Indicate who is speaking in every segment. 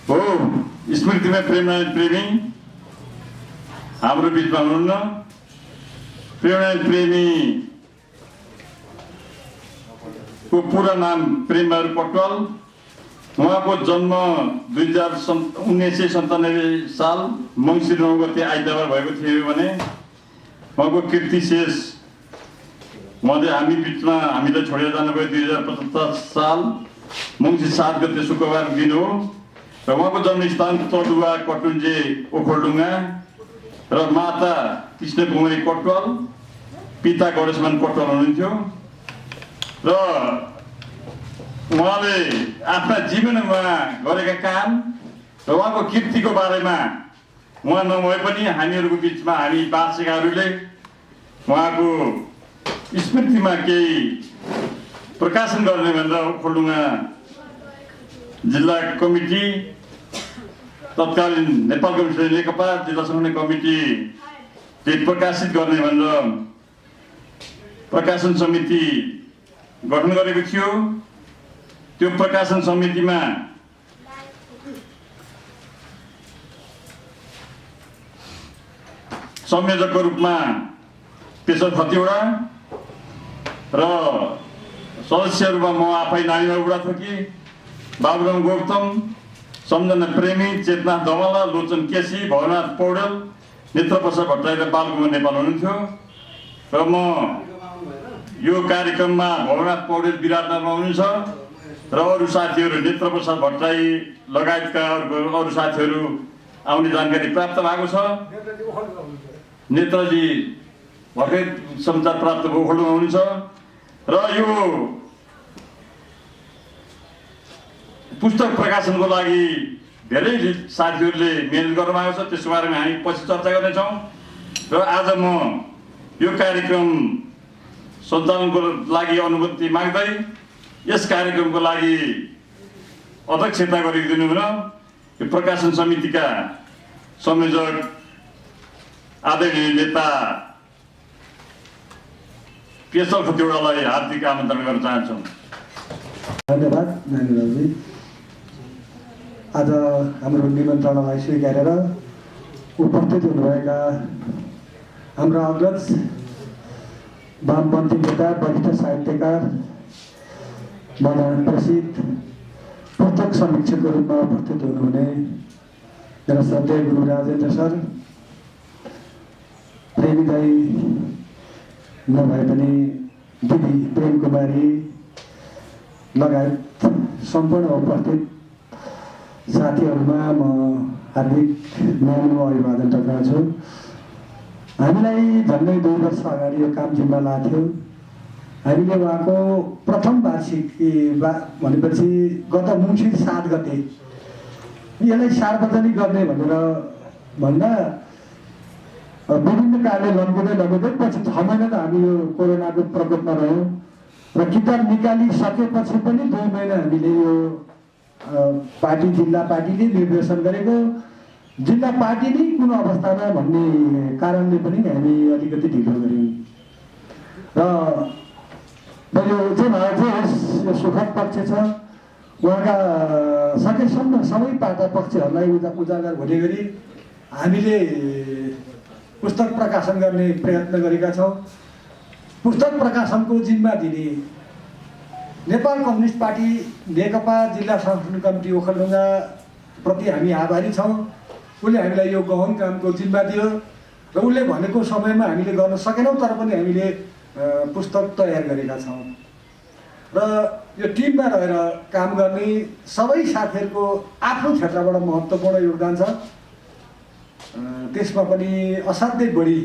Speaker 1: हो स्मृतिमा प्रेमनारायण प्रेमी हाम्रो बिचमा हुनुहुन्न। प्रेमनारायण प्रेमी को पूरा नाम प्रेमबहादुर पटवाल। उहाँको जन्म 1997 साल मङ्सिर 9 गते आइतबार भएको थियो भने उहाँको कीर्ति शेष उहाँले हामी बिचमा हामीलाई छोडेर जानुभयो 2075 साल मङ्सिर 7 गते शुक्रबार दिन हो। र उहाँको जन्मस्थान तडुवा कटुन्जे ओखलढुङ्गा र माता कृष्णकुमारी कटवाल, पिता गणेशमान कटवाल हुनुहुन्थ्यो। र उहाँले आफ्ना जीवनमा गरेका काम र उहाँको कीर्तिको बारेमा उहाँ नभए पनि हामीहरूको बिचमा हामी वार्षिकहरूले उहाँको स्मृतिमा केही प्रकाशन गर्ने भनेर ओखलढुङ्गा जिल्ला कमिटी, तत्कालीन नेपाल कम्युनिस्ट नेकपा जिल्ला सङ्गठन कमिटीले प्रकाशित गर्ने भनेर प्रकाशन समिति गठन गरेको थियो। त्यो प्रकाशन समितिमा संयोजकको रूपमा पेशर खतिवडा र सदस्यहरूमा म आफै नानी बुढाथोकी, बाबुराम गौतम, सम्झना प्रेमी, चेतना धमला, लोचन केसी, भवनाथ पौडेल, नेत्रप्रसाद भट्टराई र बालकुमार नेपाल हुनुहुन्थ्यो। र म यो कार्यक्रममा भवनाथ पौडेल विराटनगरमा हुनुहुन्छ र अरू साथीहरू नेत्रप्रसाद भट्टराई लगायतका अरू साथीहरू आउने जानकारी प्राप्त भएको छ। नेत्रजी भर्खरै समाचार प्राप्त भएको ओखलढुङ्गा हुनुहुन्छ। र यो पुस्तक प्रकाशनको लागि धेरै साथीहरूले मेहनत गर्नुभएको छ, त्यसको बारेमा हामी पछि चर्चा गर्नेछौँ। र आज म यो कार्यक्रम सञ्चालनको लागि अनुमति माग्दै यस कार्यक्रमको लागि अध्यक्षता गरिदिनु हुन यो प्रकाशन समितिका संयोजक आदरणीय नेता पेशर खतिवडालाई हार्दिक आमन्त्रण गर्न चाहन्छौँ।
Speaker 2: धन्यवाद नानीजी। आज हाम्रो निमन्त्रणालाई स्वीकारेर उपस्थित हुनुभएका हाम्रा अग्रज वामपन्थी नेता, वरिष्ठ साहित्यकार, प्रसिद्ध पुस्तक समीक्षकको रूपमा उपस्थित हुनुहुने मेरा श्रद्धेय गुरु राजेन्द्र सर, प्रेमी दाई नभए पनि दिदी प्रेम कुमारी लगायत सम्पूर्ण उपस्थित साथीहरूमा म हार्दिक नमो अभिवादन टक्राउँछु। हामीलाई झन्डै 2 वर्ष अगाडि यो काम जिम्मा लाग्थ्यो। हामीले उहाँको प्रथम वार्षिक भनेपछि गत मङ्सिर 7 गते यसलाई सार्वजनिक गर्ने भनेर भन्दा विभिन्न कारणले लम्बिँदै पछि 6 महिना त हामी यो कोरोनाको प्रकोपमा रह्यौँ र किताब निकालिसकेपछि पनि 2 महिना हामीले यो पार्टी, जिल्ला पार्टीले निर्देशन गरेको, जिल्ला पार्टीले कुन अवस्थामा भन्ने कारणले पनि हामी अलिकति ढिलो गऱ्यौँ। र यो चाहिँ यो सुखद पक्ष छ। उहाँका सकेसम्म सबै पाटा पक्षहरूलाई उजागर हुने गरी हामीले पुस्तक प्रकाशन गर्ने प्रयत्न गरेका छौँ। पुस्तक प्रकाशनको जिम्मा दिने नेपाल कम्युनिस्ट पार्टी नेकपा जिल्ला सङ्गठन कमिटी ओखलढुङ्गा प्रति हामी आभारी छौँ। उसले हामीलाई यो गहन कामको जिम्मा दियो र उसले भनेको समयमा हामीले गर्न सकेनौँ, तर पनि हामीले पुस्तक तयार गरेका छौँ। र यो टिममा रहेर काम गर्ने सबै साथीहरूको आफ्नो क्षेत्रबाट महत्त्वपूर्ण योगदान छ। त्यसमा पनि असाध्यै बढी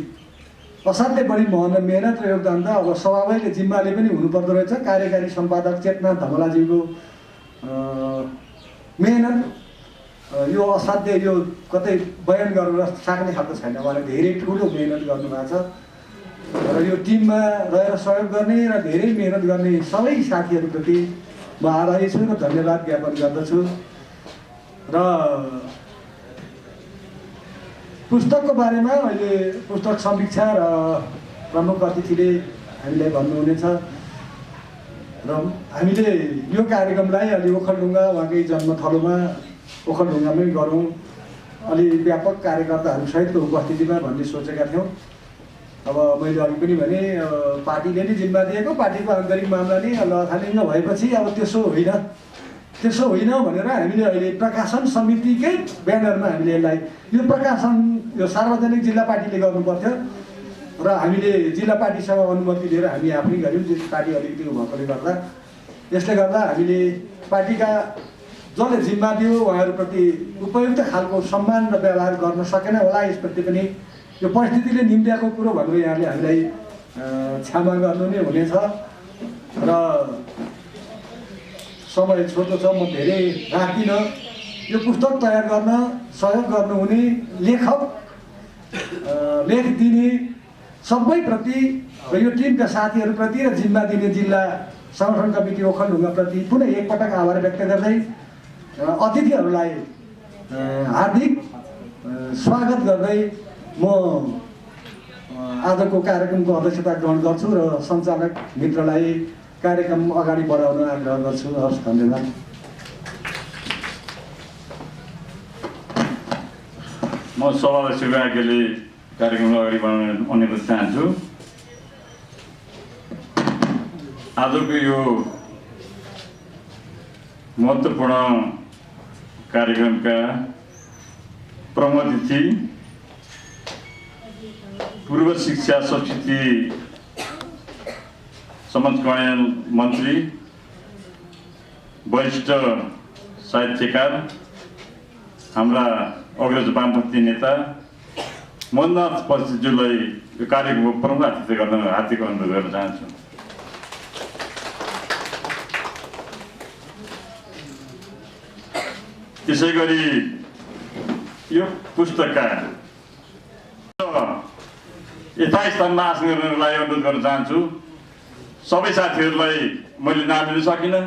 Speaker 2: मेहनत र योगदान त अब स्वाभाविक जिम्माले पनि हुनुपर्दो रहेछ। कार्यकारी सम्पादक चेतना धमलाजीको मेहनत यो असाध्य, यो कतै बयान गर्न सक्ने खालको छैन। उहाँले धेरै ठुलो मेहनत गर्नुभएको छ र यो टिममा रहेर सहयोग गर्ने र धेरै मेहनत गर्ने सबै साथीहरूप्रति म आभारी छु र धन्यवाद ज्ञापन गर्दछु। र पुस्तकको बारेमा अहिले पुस्तक समीक्षा र प्रमुख अतिथिले हामीलाई भन्नुहुनेछ। र हामीले यो कार्यक्रमलाई अलि ओखलढुङ्गा उहाँकै जन्मथलोमा ओखलढुङ्गामै गरौँ, अलि व्यापक कार्यकर्ताहरू सहितको उपस्थितिमा भन्ने सोचेका थियौँ। अब मैले अघि पनि भने पार्टीले नै जिम्मा दिएको, पार्टीको आन्तरिक मामला नै लथालिङ्ग भएपछि अब त्यसो होइन भनेर हामीले अहिले प्रकाशन समितिकै ब्यानरमा हामीले यसलाई यो प्रकाशन यो सार्वजनिक जिल्ला पार्टीले गर्नुपर्थ्यो र हामीले जिल्ला पार्टीसँग अनुमति लिएर हामी आफै गऱ्यौँ। पार्टी अलिकति भएकोले गर्दा यसले गर्दा हामीले पार्टीका जसले जिम्मा दियो उहाँहरूप्रति उपयुक्त खालको सम्मान र व्यवहार गर्न सकेन होला। यसप्रति पनि यो परिस्थितिले निम्त्याएको कुरो भनेर यहाँले हामीलाई क्षमा गर्नु नै हुनेछ र समय छोटो छ, म धेरै राख्दिनँ। यो पुस्तक तयार गर्न सहयोग गर्नुहुने लेखक, लेख दिने सबैप्रति र यो टिमका साथीहरूप्रति र जिम्मा दिने जिल्ला संगठन कमिटी ओखलढुङ्गाप्रति पुनः एकपटक आभार व्यक्त गर्दै अतिथिहरूलाई हार्दिक स्वागत गर्दै म आजको कार्यक्रमको अध्यक्षता ग्रहण गर्छु र सञ्चालक मित्रलाई कार्यक्रम अगाडि बढाउन आग्रह गर्छु। हस्, धन्यवाद।
Speaker 1: म सभाध्यक्षको आज्ञाले कार्यक्रमलाई अगाडि बढाउन अनुरोध चाहन्छु। आजको यो महत्त्वपूर्ण कार्यक्रमका प्रमुख अतिथि पूर्व शिक्षा संस्कृति समाज कल्याण मन्त्री, वरिष्ठ साहित्यकार, हाम्रा अग्रज वामपन्थी नेता मननाथ पन्तज्यूलाई यो कार्यक्रमको प्रमुख अतिथि गर्न हार्दिक अनुरोध गर्न चाहन्छु। त्यसै गरी यो पुस्तकका यथास्थानमा आसन गर्नलाई अनुरोध गर्न चाहन्छु। सबै साथीहरूलाई मैले नाम लिन सकिनँ।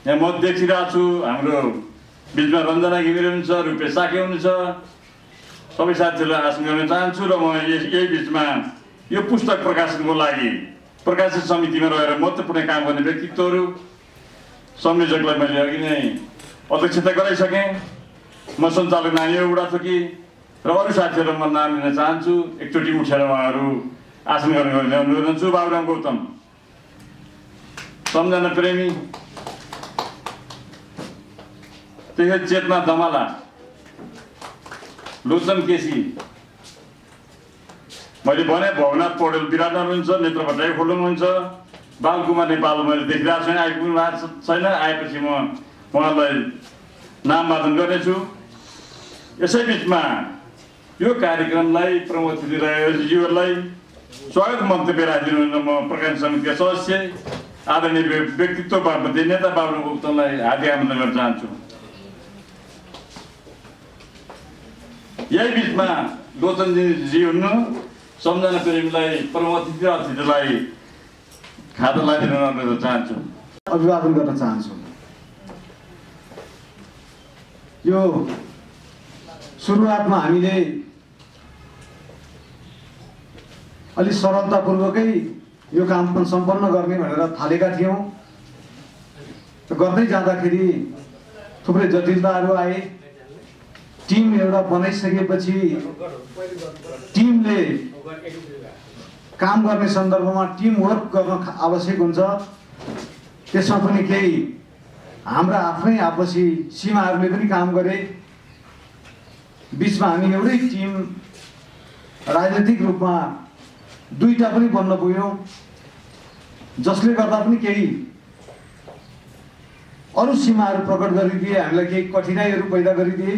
Speaker 1: यहाँ म देखिरहेको छु, हाम्रो बिचमा रञ्जना घिमिरे हुनुहुन्छ, रुपेश साके हुनुहुन्छ। सबै साथीहरूलाई आसन गर्न चाहन्छु र म यही बिचमा यो पुस्तक प्रकाशनको लागि प्रकाशन समितिमा रहेर महत्त्वपूर्ण काम गर्ने व्यक्तित्वहरू, संयोजकलाई मैले अघि नै अध्यक्षता गराइसकेँ। म सञ्चालक नानी बुढाथोकी र अरू साथीहरू म नाम लिन चाहन्छु। एकचोटि उठेर उहाँहरू आसन गर्ने अनुरोध गर्छु। बाबुराम गौतम, सम्झना प्रेमी, त्यही चेतना दमाला, लोचन केसी, मैले भने भवनाथ पौडेल विराटनगर हुनुहुन्छ, नेत्र भट्टराई खोल्नु हुनुहुन्छ, बालकुमार नेपाल मैले देखिरहेको छैन, आइपुग्नु भएको छैन। आएपछि म उहाँलाई नाम वाचन गर्नेछु। यसै बिचमा यो कार्यक्रमलाई प्रमुख अतिथि रहेजीहरूलाई स्वागत मन्तव्य राखिदिनु म प्रकाशन समितिका सदस्य आदरणीय व्यक्तित्व वामपन्थी नेता बाबुराम गौतमलाई हार्दिक आमन्त्रण गर्न चाहन्छु। यही बिचमा लोचनजी हुनु, सम्झना प्रेमीलाई प्रमुख अतिथि र अतिथिलाई खाता लगाइदिनु अनुरोध चाहन्छु।
Speaker 2: अभिवादन गर्न चाहन्छु। यो सुरुवातमा हामीले अलि सरलतापूर्वकै यो काम सम्पन्न गर्ने भनेर थालेका थियौँ। गर्दै जाँदाखेरि थुप्रै जटिलताहरू आए। टिम एउटा बनाइसकेपछि टिमले काम गर्ने सन्दर्भमा टिम वर्क गर्न आवश्यक हुन्छ। त्यसमा पनि केही हाम्रा आफ्नै आपसी सीमाहरूले पनि काम गरे। बिचमा हामी एउटै टिम राजनीतिक रूपमा दुईटा पनि बन्न पुग्यौँ, जसले गर्दा पनि केही अरू सीमाहरू प्रकट गरिदिए, हामीलाई केही कठिनाइहरू पैदा गरिदिए।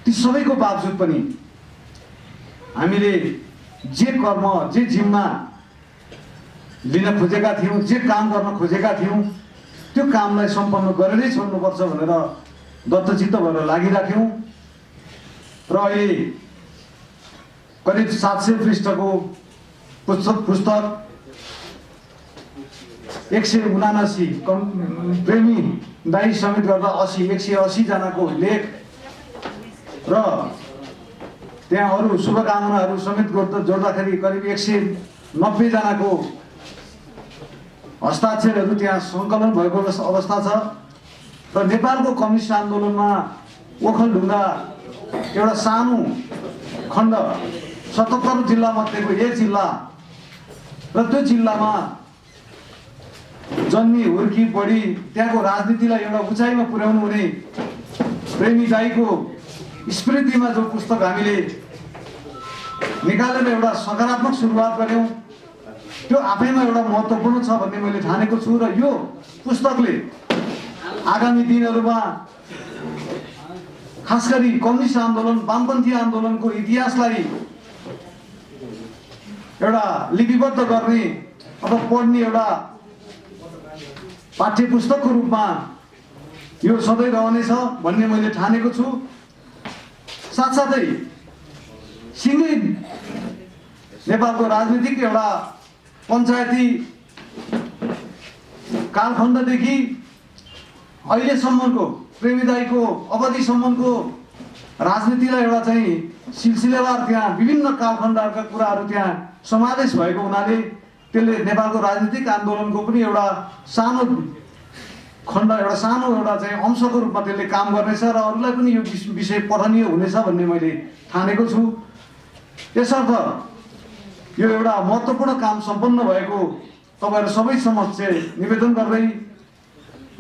Speaker 2: ती सबैको बावजुद पनि हामीले जे कर्म, जे जिम्मा लिन खोजेका थियौँ, जे काम गर्न खोजेका थियौँ, त्यो कामलाई सम्पन्न गरेरै छोड्नुपर्छ भनेर दत्तचित्त भएर लागिराख्यौँ। र अहिले करिब 700 पृष्ठको पुस्तक 179 प्रेमी दाई समेत गर्दा 180 जनाको लेख र त्यहाँ अरू शुभकामनाहरू समेत जोड्दाखेरि करिब 190 जनाको हस्ताक्षरहरू त्यहाँ सङ्कलन भएको अवस्था छ।
Speaker 3: र नेपालको कम्युनिस्ट आन्दोलनमा ओखलढुङ्गा एउटा सानो खण्ड 77 जिल्ला मध्येको एक जिल्ला र त्यो जिल्लामा जन्मी हुर्की बढी त्यहाँको राजनीतिलाई एउटा उचाइमा पुर्याउनु हुने प्रेमी दाइको स्मृतिमा जो पुस्तक हामीले निकालेर एउटा सकारात्मक सुरुवात गऱ्यौँ त्यो आफैमा एउटा महत्त्वपूर्ण छ भन्ने मैले ठानेको छु र यो पुस्तकले आगामी दिनहरूमा खास गरी कम्युनिस्ट आन्दोलन वामपन्थी आन्दोलनको इतिहासलाई एउटा लिपिबद्ध गर्ने अथवा पढ्ने एउटा पाठ्य पुस्तकको रूपमा यो सधैँ रहनेछ भन्ने मैले ठानेको छु। साथसाथै सिङ्गै नेपालको राजनीतिक एउटा पञ्चायती कालखण्डदेखि अहिलेसम्मको प्रेमीदाईको अवधिसम्मको राजनीतिलाई एउटा चाहिँ सिलसिलेवार त्यहाँ विभिन्न कालखण्डका कुराहरू त्यहाँ समावेश भएको हुनाले त्यसले नेपालको राजनीतिक आन्दोलनको पनि एउटा सानो खण्ड एउटा सानो एउटा चाहिँ अंशको रूपमा त्यसले काम गर्नेछ र अरूलाई पनि यो विषय पठनीय हुनेछ भन्ने मैले ठानेको छु। यसर्थ यो एउटा महत्त्वपूर्ण काम सम्पन्न भएको तपाईहरु सबै समक्ष निवेदन गर्दै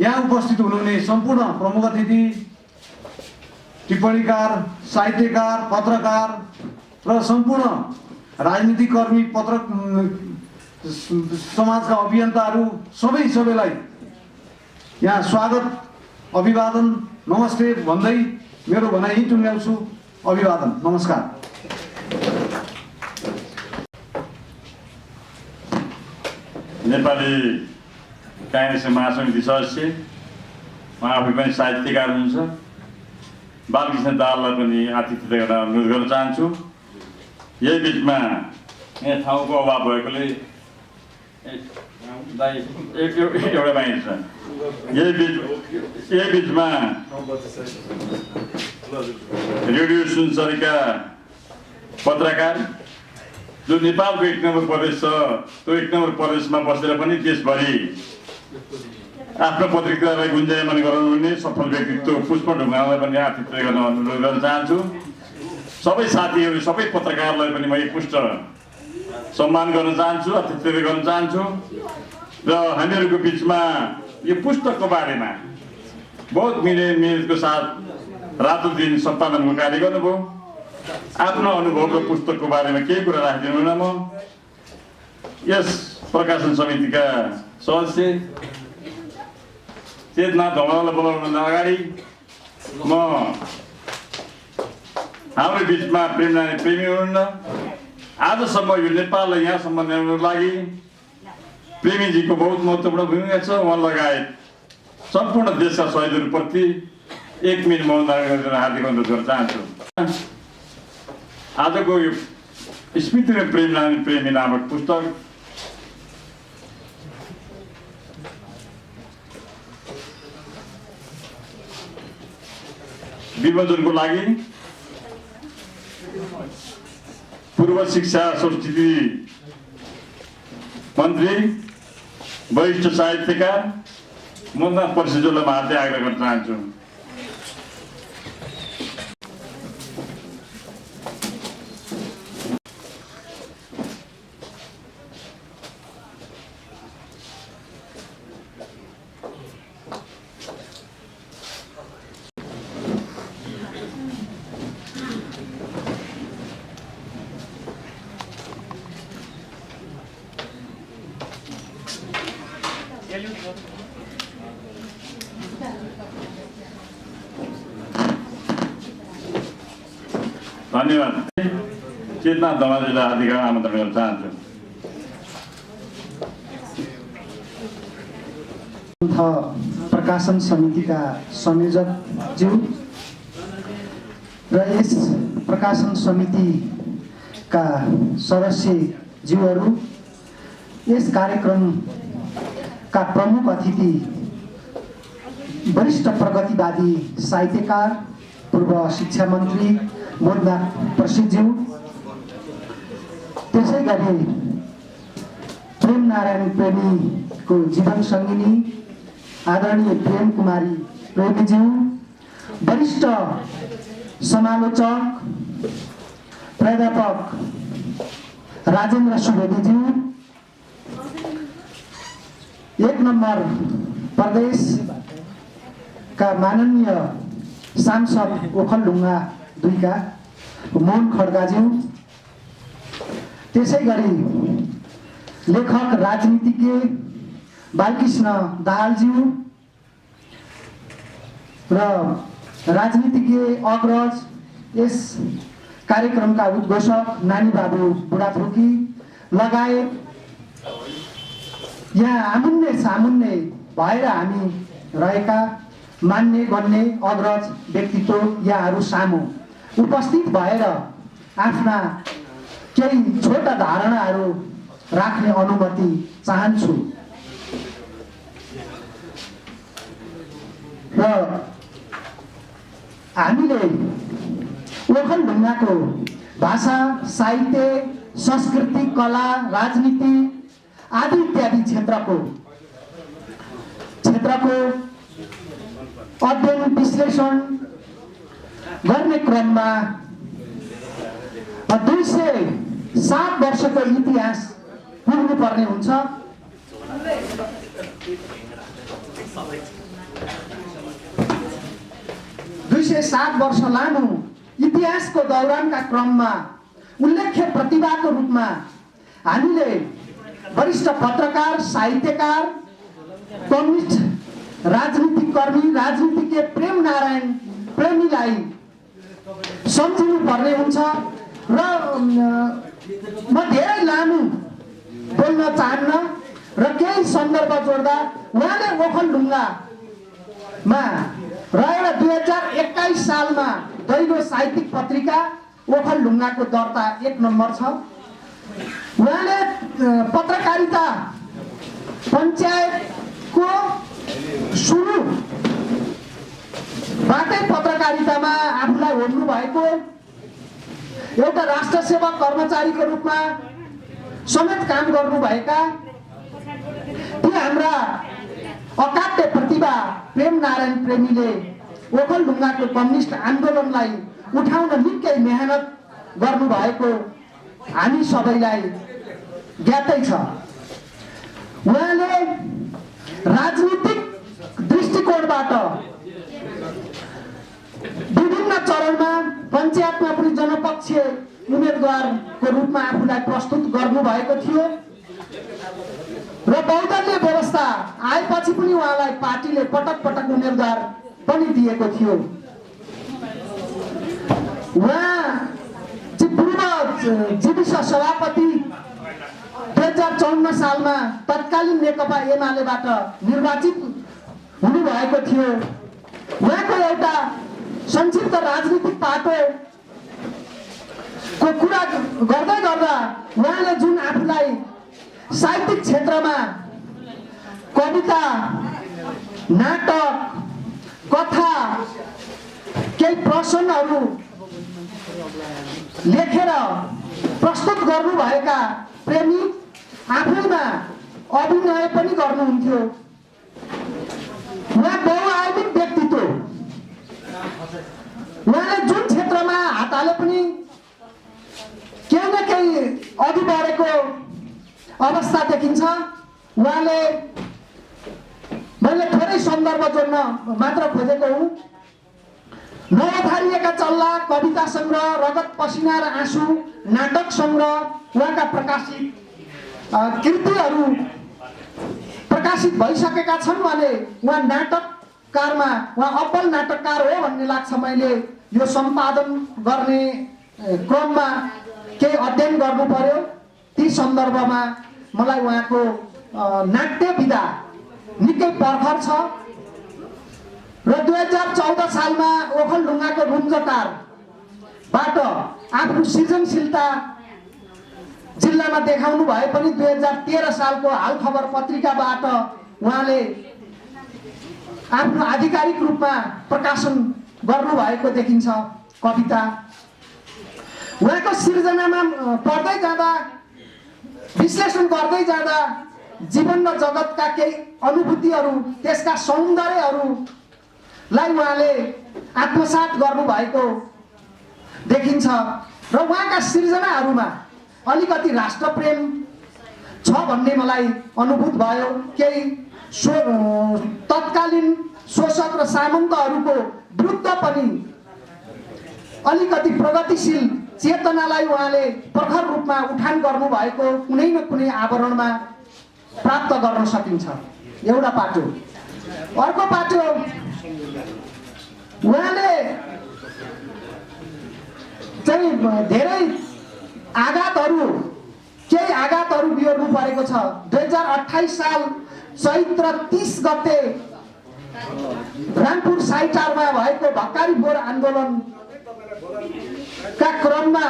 Speaker 3: यहाँ उपस्थित हुनुहुने सम्पूर्ण प्रमुख अतिथि, टिप्पणीकार, साहित्यकार, पत्रकार र सम्पूर्ण राजनीतिक कर्मी, समाजका अभियन्ताहरू सबैलाई यहाँ स्वागत, अभिवादन, नमस्ते भन्दै मेरो भनाइ यही टुङ्ग्याउँछु। अभिवादन, नमस्कार।
Speaker 1: नेपाली काङ्ग्रेसको महासमिति सदस्य, उहाँ आफै पनि साहित्यकार हुनुहुन्छ। बालकृष्ण दाहाललाई पनि आतिथ्य गर्न अनुरोध गर्न चाहन्छु। यही बिचमा यहाँ ठाउँको अभाव भएकोले एउटा बाहिर छ। यही बिचमा रेडियो सुनसरीका पत्रकार जो नेपालको 1 नम्बर प्रदेश छ, त्यो 1 नम्बर प्रदेशमा बसेर पनि देशभरि आफ्नो पत्रिकालाई गुन्जायमान गराउनुहुने सफल व्यक्तित्व पुष्प ढुङ्गालाई पनि आतिथ्य गर्न अनुरोध गर्न चाहन्छु। सबै साथीहरू, सबै पत्रकारलाई पनि म एकमुष्ट सम्मान गर्न चाहन्छु, आतिथ्य गर्न चाहन्छु। र हामीहरूको बिचमा यो पुस्तकको बारेमा बहुत मिहिनेतको साथ रातो दिन सम्पादनको कार्य गर्नुभयो। आफ्नो अनुभव र पुस्तकको बारेमा केही कुरा राखिदिनु न। म यस प्रकाशन समितिका सदस्य चेतना धमलालाई बोलाउनुभन्दा अगाडि म हाम्रो बिचमा प्रेमी हुनुहुन्न, आजसम्म यो नेपाललाई यहाँसम्म ल्याउनको लागि प्रेमीजीको बहुत महत्त्वपूर्ण भूमिका छ। उहाँ लगायत सम्पूर्ण देशका शहीदहरूप्रति 1 मिनट मौन गरेर हार्दिक अनुरोध गर्न चाहन्छु। आजको यो स्मृतिमा प्रेमी नामक पुस्तक विमोचनको लागि पूर्व शिक्षा संस्कृति मन्त्री, वरिष्ठ साहित्यकार मोहननाथ परिषदलाई हार्दिक आग्रह गर्न चाहन्छु। धन्यवाद। चेतना धमलाजीलाई हार्दिक आमन्त्रण गर्न चाहन्छु।
Speaker 2: प्रकाशन समितिका संयोजक ज्यू र यस प्रकाशन समितिका सदस्य ज्यूहरू, यस कार्यक्रमका प्रमुख अतिथि, वरिष्ठ प्रगतिवादी साहित्यकार, पूर्व शिक्षा मन्त्री मोहननाथ परिषदज्यू, त्यसै गरी प्रेम नारायण प्रेमीको जीवन सङ्गिनी आदरणीय प्रेम कुमारी रेग्मीज्यू, वरिष्ठ समालोचक प्राध्यापक राजेन्द्र सुवेदीज्यू, 1 नम्बर प्रदेशका माननीय सांसद ओखलढुङ्गा 2 का मोहन खड्काज्यू, त्यसै गरी लेखक राजनीतिज्ञ बालकृष्ण दाहालज्यू र राजनीतिज्ञ अग्रज यस कार्यक्रमका उद्घोषक नानी बाबु बुढाथोकी लगायत यहाँ आमुन्ने सामुन्ने भएर हामी रहेका मान्य गण्य अग्रज व्यक्तित्व यहाँहरू सामु उपस्थित भएर आफ्ना केही छोटा धारणाहरू राख्ने अनुमति चाहन्छु र हामीले ओखलढुङ्गाको भाषा, साहित्य, संस्कृति, कला, राजनीति आदि इत्यादि क्षेत्रको अध्ययन विश्लेषण गर्ने क्रममा 207 वर्षको इतिहास पुग्नुपर्ने हुन्छ। 207 वर्ष लामो इतिहासको दौरानका क्रममा उल्लेख्य प्रतिभाको रूपमा हामीले वरिष्ठ पत्रकार, साहित्यकार, कम्युनिस्ट राजनीतिक कर्मी, राजनीतिज्ञ प्रेम नारायण प्रेमीलाई सम्झिनु पर्ने हुन्छ र म धेरै लामो बोल्न चाहन्न र केही सन्दर्भ जोड्दा उहाँले ओखलढुङ्गामा रहेर 2021 सालमा दैलो साहित्यिक पत्रिका ओखलढुङ्गाको दर्ता 1 नम्बर छ। उहाँले पत्रकारिता पञ्चायतको सुरुबाटै पत्रकारितामा आफूलाई होड्नु भएको, एउटा राष्ट्र सेवक कर्मचारीको रूपमा समेत काम गर्नुभएका ती हाम्रा अकाट्य प्रतिभा प्रेम नारायण प्रेमीले ओखलढुङ्गाको कम्युनिस्ट आन्दोलनलाई उठाउन निकै मेहनत गर्नुभएको हामी सबैलाई ज्ञातै छ। उहाँले राजनीतिक दृष्टिकोणबाट विभिन्न चरणमा पञ्चायतमा पनि जनपक्षीय उम्मेदवारको रूपमा आफूलाई प्रस्तुत गर्नुभएको थियो र बहुदलीय व्यवस्था आएपछि पनि उहाँलाई पार्टीले पटक पटक उम्मेदवार पनि दिएको थियो। उहाँ पूर्व जीविस सभापति 2054 सालमा तत्कालीन नेकपा एमालेबाट निर्वाचित हुनुभएको थियो। उहाँको एउटा संक्षिप्त राजनीतिक पाटोको कुरा गर्दै गर्दा उहाँले जुन आफूलाई साहित्यिक क्षेत्रमा कविता, नाटक, कथा, केही प्रसङ्गहरू लेखेर प्रस्तुत गर्नुभएका प्रेमी आफैमा अभिनय पनि गर्नुहुन्थ्यो। उहाँ बहुआयामिक व्यक्तित्व, उहाँले जुन क्षेत्रमा हात हाले पनि केही न केही अघि बढेको अवस्था देखिन्छ। उहाँले, मैले थोरै सन्दर्भ जोड्न मात्र खोजेको हुँ, नवथारिएका चल्ला कविता सङ्ग्रह, रगत पसिना र आँसु नाटक सङ्ग्रह, उहाँका प्रकाशित कृतिहरू प्रकाशित भइसकेका छन् भने उहाँ नाटककारमा, उहाँ अब्बल नाटककार हो भन्ने लाग्छ। मैले यो सम्पादन गर्ने क्रममा केही अध्ययन गर्नु पर्यो। ती सन्दर्भमा मलाई उहाँको नाट्य विधा निकै प्रखर छ र 2014 सालमा ओखलढुङ्गाको रुम्जटारबाट आफ्नो सृजनशीलता जिल्लामा देखाउनु भए पनि 2013 सालको हाल खबर पत्रिकाबाट उहाँले आफ्नो आधिकारिक रूपमा प्रकाशन गर्नुभएको देखिन्छ कविता। उहाँको सृजनामा पढ्दै जाँदा, विश्लेषण गर्दै जाँदा जीवन र जगतका केही अनुभूतिहरू, त्यसका सौन्दर्यहरू
Speaker 4: लाई उहाँले आत्मसात गर्नुभएको देखिन्छ र उहाँका सिर्जनाहरूमा अलिकति राष्ट्रप्रेम छ भन्ने मलाई अनुभूत भयो। केही तत्कालीन शोषक र सामन्तहरूको विरुद्ध पनि अलिकति प्रगतिशील चेतनालाई उहाँले प्रखर रूपमा उठान गर्नुभएको कुनै न कुनै आवरणमा प्राप्त गर्न सकिन्छ। एउटा पाटो। अर्को पाटो, उहाँले चाहिँ धेरै केही आघातहरू बिहोर्नु परेको छ। 2028 साल चैत्र 30 गते रामपुर साइटारमा भएको भक्कारी फोहोर आन्दोलनका क्रममा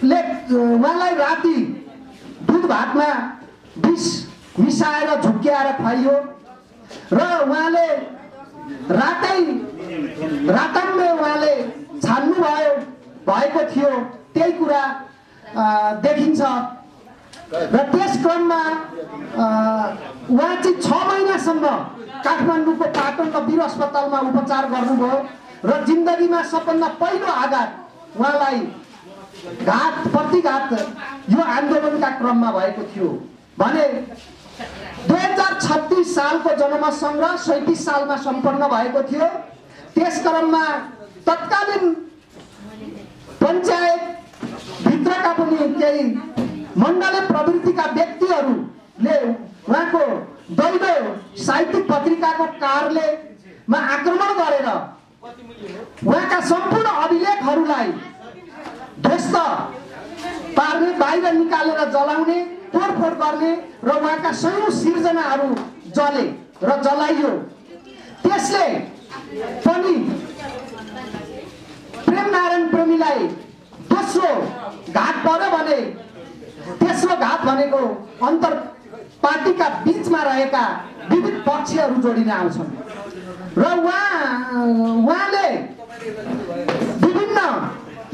Speaker 4: उहाँलाई राति दुध भातमा विष मिसाएर झुक्क्याएर खुवाइयो र उहाँले रातम्मे उहाँले छान्नु भएको थियो। त्यही कुरा देखिन्छ र त्यस क्रममा उहाँ चाहिँ 6 महिनासम्म काठमाडौँको पाटन र वीर अस्पतालमा उपचार गर्नुभयो र जिन्दगीमा सबभन्दा पहिलो आघात उहाँलाई प्रतिघात यो आन्दोलनका क्रममा भएको थियो भने 2036 सालको जनमत सङ्ग्रह 37 सालमा सम्पन्न भएको थियो। त्यस क्रममा तत्कालीन पञ्चायत भित्रका पनि केही मण्डले प्रवृत्तिका व्यक्तिहरूले उहाँको दैलो साहित्यिक पत्रिकाको कार्यालयमा आक्रमण गरेर उहाँका सम्पूर्ण अभिलेखहरूलाई ध्वस्त पार्ने, बाहिर निकालेर जलाउने, तोडफोड गर्ने र उहाँका सयौं सिर्जनाहरू जले र जलाइयो। त्यसले पनि प्रेमनारायण प्रेमीलाई दोस्रो घात पर्यो भने तेस्रो घात भनेको अन्तर पार्टीका बीचमा रहेका विविध पक्षहरू जोडिन आउँछन् र उहाँले विभिन्न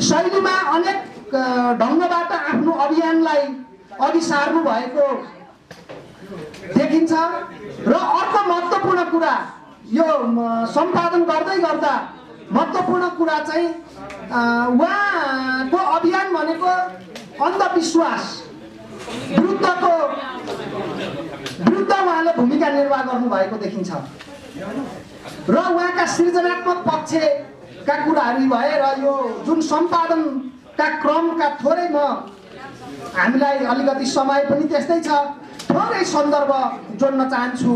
Speaker 4: शैलीमा अनेक ढङ्गबाट आफ्नो अभियानलाई अघि सार्नु भएको देखिन्छ। र अर्को महत्त्वपूर्ण कुरा, यो सम्पादन गर्दै गर्दा महत्त्वपूर्ण कुरा चाहिँ उहाँको अभियान भनेको अन्धविश्वास विरुद्ध उहाँले भूमिका निर्वाह गर्नुभएको देखिन्छ र उहाँका सृजनात्मक पक्षका कुराहरू भए र यो जुन सम्पादनका क्रमका थोरै हामीलाई अलिकति समय पनि त्यस्तै छ, थोरै सन्दर्भ जोड्न चाहन्छु।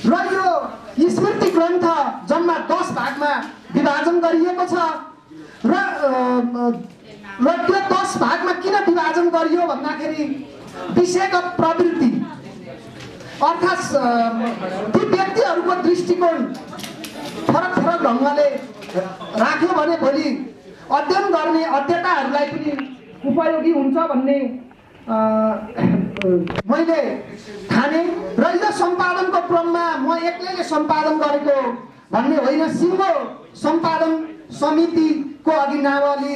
Speaker 4: र यो स्मृति ग्रन्थ जम्मा 10 भागमा विभाजन गरिएको छ र त्यो 10 भागमा किन विभाजन गरियो भन्दाखेरि विषयगत प्रवृत्ति अर्थात् ती व्यक्तिहरूको दृष्टिकोण फरक ढङ्गले राख्यो भने भोलि अध्ययन गर्ने अध्येताहरूलाई पनि उपयोगी हुन्छ भन्ने मैले ठाने। र यो सम्पादनको क्रममा म एक्लैले सम्पादन गरेको भन्ने होइन, सिङ्गो सम्पादन समितिको अघि नावली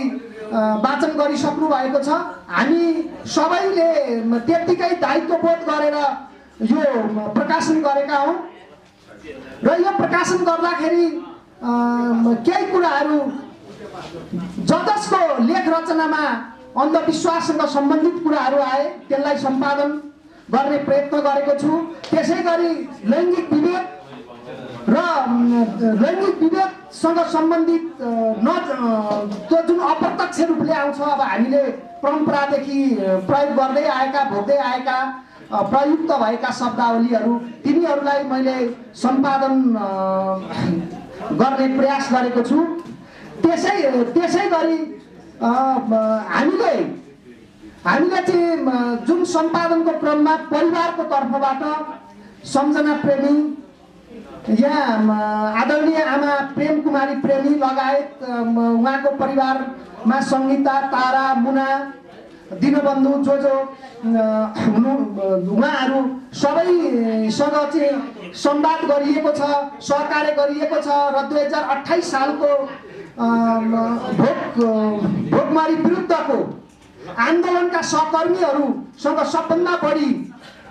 Speaker 4: वाचन गरिसक्नु भएको छ। हामी सबैले त्यत्तिकै दायित्वबोध गरेर यो प्रकाशन गरेका हौँ र यो प्रकाशन गर्दाखेरि केही कुराहरू जसको लेख रचनामा अन्धविश्वाससँग सम्बन्धित कुराहरू आए त्यसलाई सम्पादन गर्ने प्रयत्न गरेको छु। त्यसै गरी लैङ्गिक विवेकसँग सम्बन्धित त्यो जुन अप्रत्यक्ष रूपले आउँछ, अब हामीले परम्परादेखि प्रयोग गर्दै आएका, भोग्दै आएका, प्रयुक्त भएका शब्दावलीहरू तिनीहरूलाई मैले सम्पादन गर्ने प्रयास गरेको छु। त्यसै गरी हामीले चाहिँ जुन सम्पादनको क्रममा परिवारको तर्फबाट सम्झना प्रेमी, यहाँ आदरणीय आमा प्रेम कुमारी प्रेमी लगायत उहाँको परिवारमा सङ्गीता, तारा, मुना, दीनबन्धु जो उहाँहरू सबैसँग चाहिँ संवाद गरिएको छ, सहकार्य गरिएको छ र 2028 सालको भोकमारी विरुद्धको आन्दोलनका सहकर्मीहरूसँग सबभन्दा बढी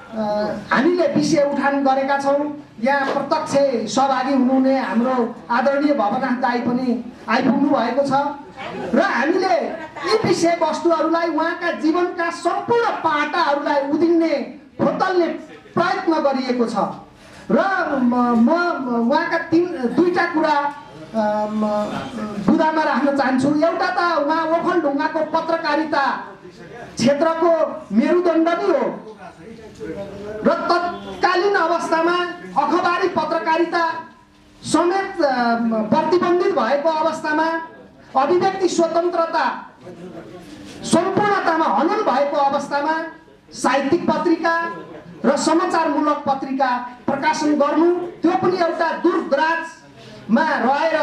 Speaker 4: हामीले विषय उठान गरेका छौँ। यहाँ प्रत्यक्ष सहभागी हुनुहुने हाम्रो आदरणीय भवनाथ दाई पनि आइपुग्नु भएको छ र हामीले यी विषयवस्तुहरूलाई उहाँका जीवनका सम्पूर्ण पाटाहरूलाई उदिन्ने खोतल्ने प्रयत्न गरिएको छ र म उहाँका दुईटा कुरा बुदामा राख्न चाहन्छु। एउटा त उहाँ ओखलढुङ्गाको पत्रकारिता क्षेत्रको मेरुदण्ड नै हो र तत्कालीन अवस्थामा अखबारी पत्रकारिता समेत प्रतिबन्धित भएको अवस्थामा अभिव्यक्ति स्वतन्त्रता सम्पूर्णतामा हनन भएको अवस्थामा साहित्यिक पत्रिका र समाचारमूलक पत्रिका प्रकाशन गर्नु, त्यो पनि एउटा दूरदराजमा रहेर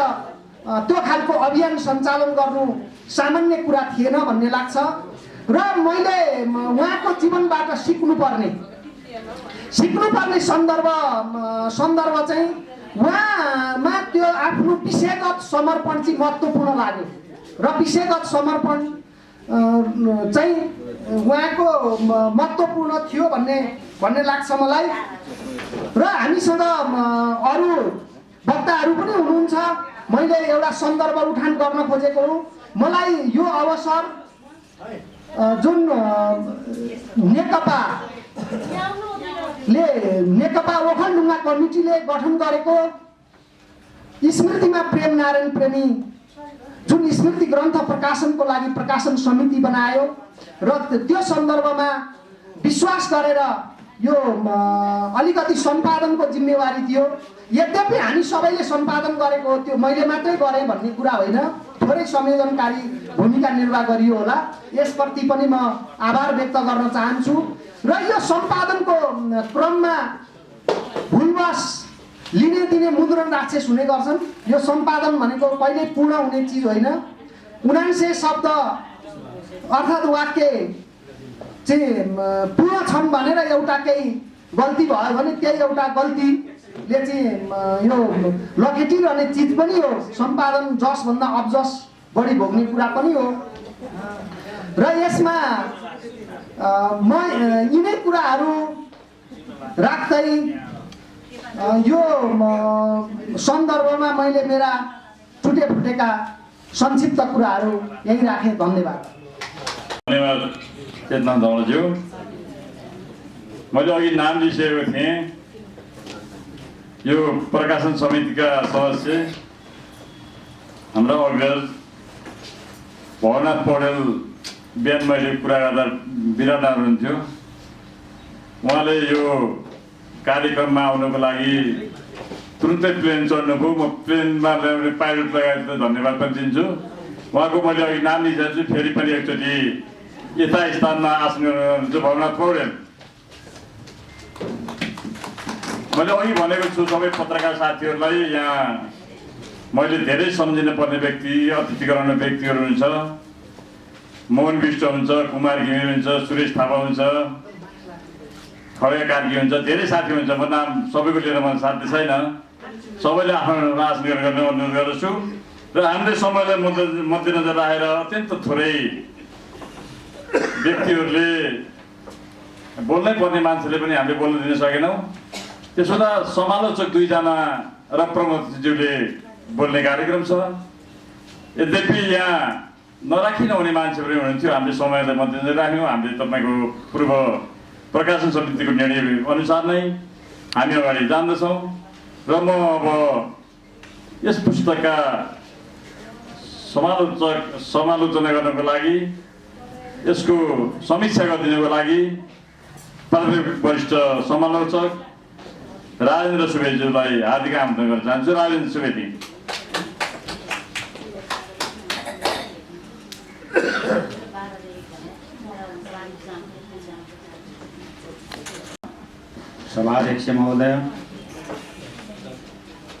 Speaker 4: त्यो खालको अभियान सञ्चालन गर्नु सामान्य कुरा थिएन भन्ने लाग्छ र मैले उहाँको जीवनबाट सिक्नुपर्ने सन्दर्भ चाहिँ उहाँमा त्यो आफ्नो विषयगत समर्पण चाहिँ महत्त्वपूर्ण लाग्यो र विषयगत समर्पण चाहिँ उहाँको महत्त्वपूर्ण थियो भन्ने लाग्छ मलाई। र हामीसँग अरू वक्ताहरू पनि हुनुहुन्छ। मैले एउटा सन्दर्भ उठान गर्न खोजेको हुँ। मलाई यो अवसर जुन नेकपा ओखलढुङ्गा कमिटीले गठन गरेको स्मृतिमा प्रेम नारायण प्रेमी जुन स्मृति ग्रन्थ प्रकाशनको लागि प्रकाशन समिति बनायो र त्यो सन्दर्भमा विश्वास गरेर यो अलिकति सम्पादनको जिम्मेवारी थियो। यद्यपि हामी सबैले सम्पादन गरेको हो, त्यो मैले मात्रै गरेँ भन्ने कुरा होइन, थोरै संयोजनकारी भूमिका निर्वाह गरियो होला। यसप्रति पनि म आभार व्यक्त गर्न चाहन्छु र यो सम्पादनको क्रममा भुलवश लिने दिने मुद्रण राक्षस हुने गर्छन्। यो सम्पादन भनेको कहिल्यै पूर्ण हुने चिज होइन। 79 शब्द अर्थात् वाक्य चाहिँ पूर्ण छन् भनेर एउटा केही गल्ती भयो भने त्यही एउटा गल्तीले चाहिँ यो लखेटिरहने चिज पनि हो। सम्पादन जसभन्दा अबजस बढी भोग्ने कुरा पनि हो र यसमा म यिनै कुराहरू राख्दै यो सन्दर्भमा मैले मेरा टुटेफुटेका संक्षिप्त कुराहरू यही राखेँ। धन्यवाद।
Speaker 1: धन्यवाद चेतना धौलाज्यू। मैले अघि नाम लिइसकेको थिएँ। यो प्रकाशन समितिका सदस्य हाम्रा अग्रज भवनाथ पौडेल बिहान मैले कुरा गर्दा बिरामी हुनुहुन्थ्यो। उहाँले यो कार्यक्रममा आउनको लागि तुरुन्तै प्लेन चढ्नुभयो। म प्लेनमा ल्याउने पाइलट लगाएर धन्यवाद पनि दिन्छु। उहाँको मैले अघि नाम लिइसकेको छु। फेरि पनि एकचोटि यथा स्थानमा आसन गर्नुहुन्छ भवनाथ पौडेल। मैले अघि भनेको छु सबै पत्रकार साथीहरूलाई, यहाँ मैले धेरै सम्झिन पर्ने व्यक्ति अतिथि गराउने व्यक्तिहरू हुन्छ। मोहन विष्ट हुन्छ, कुमार घिमिरे हुन्छ, सुरेश थापा हुन्छ, खड्गे कार्की हुन्छ, धेरै साथी हुन्छ। म नाम सबैको लिएर मलाई साध्य छैन। सबैले आफ्नो आसन गर्ने अनुरोध गर्दछु र हामीले समयलाई मध्यनजर राखेर अत्यन्त थोरै व्यक्तिहरूले बोल्नै पर्ने मान्छेले पनि हामीले बोल्न दिन सकेनौँ। त्यसो त समालोचक दुईजना र प्रमोदज्यूले बोल्ने कार्यक्रम छ। यद्यपि यहाँ नराखी नहुने मान्छे पनि हुनुहुन्थ्यो। हामीले समयलाई मध्यनजर राख्यौँ। हामीले तपाईँको पूर्व प्रकाशन समितिको निर्णय अनुसार नै हामी अगाडि जाँदछौँ र म अब यस पुस्तकका समालोचना गर्नको लागि, यसको समीक्षा गरिदिनको लागि प्राथमिक वरिष्ठ समालोचक राजेन्द्र सुवेदीज्यूलाई हार्दिक आमन्त्रण गर्न चाहन्छु। राजेन्द्र सुवेदी।
Speaker 5: सभाध्यक्ष महोदय,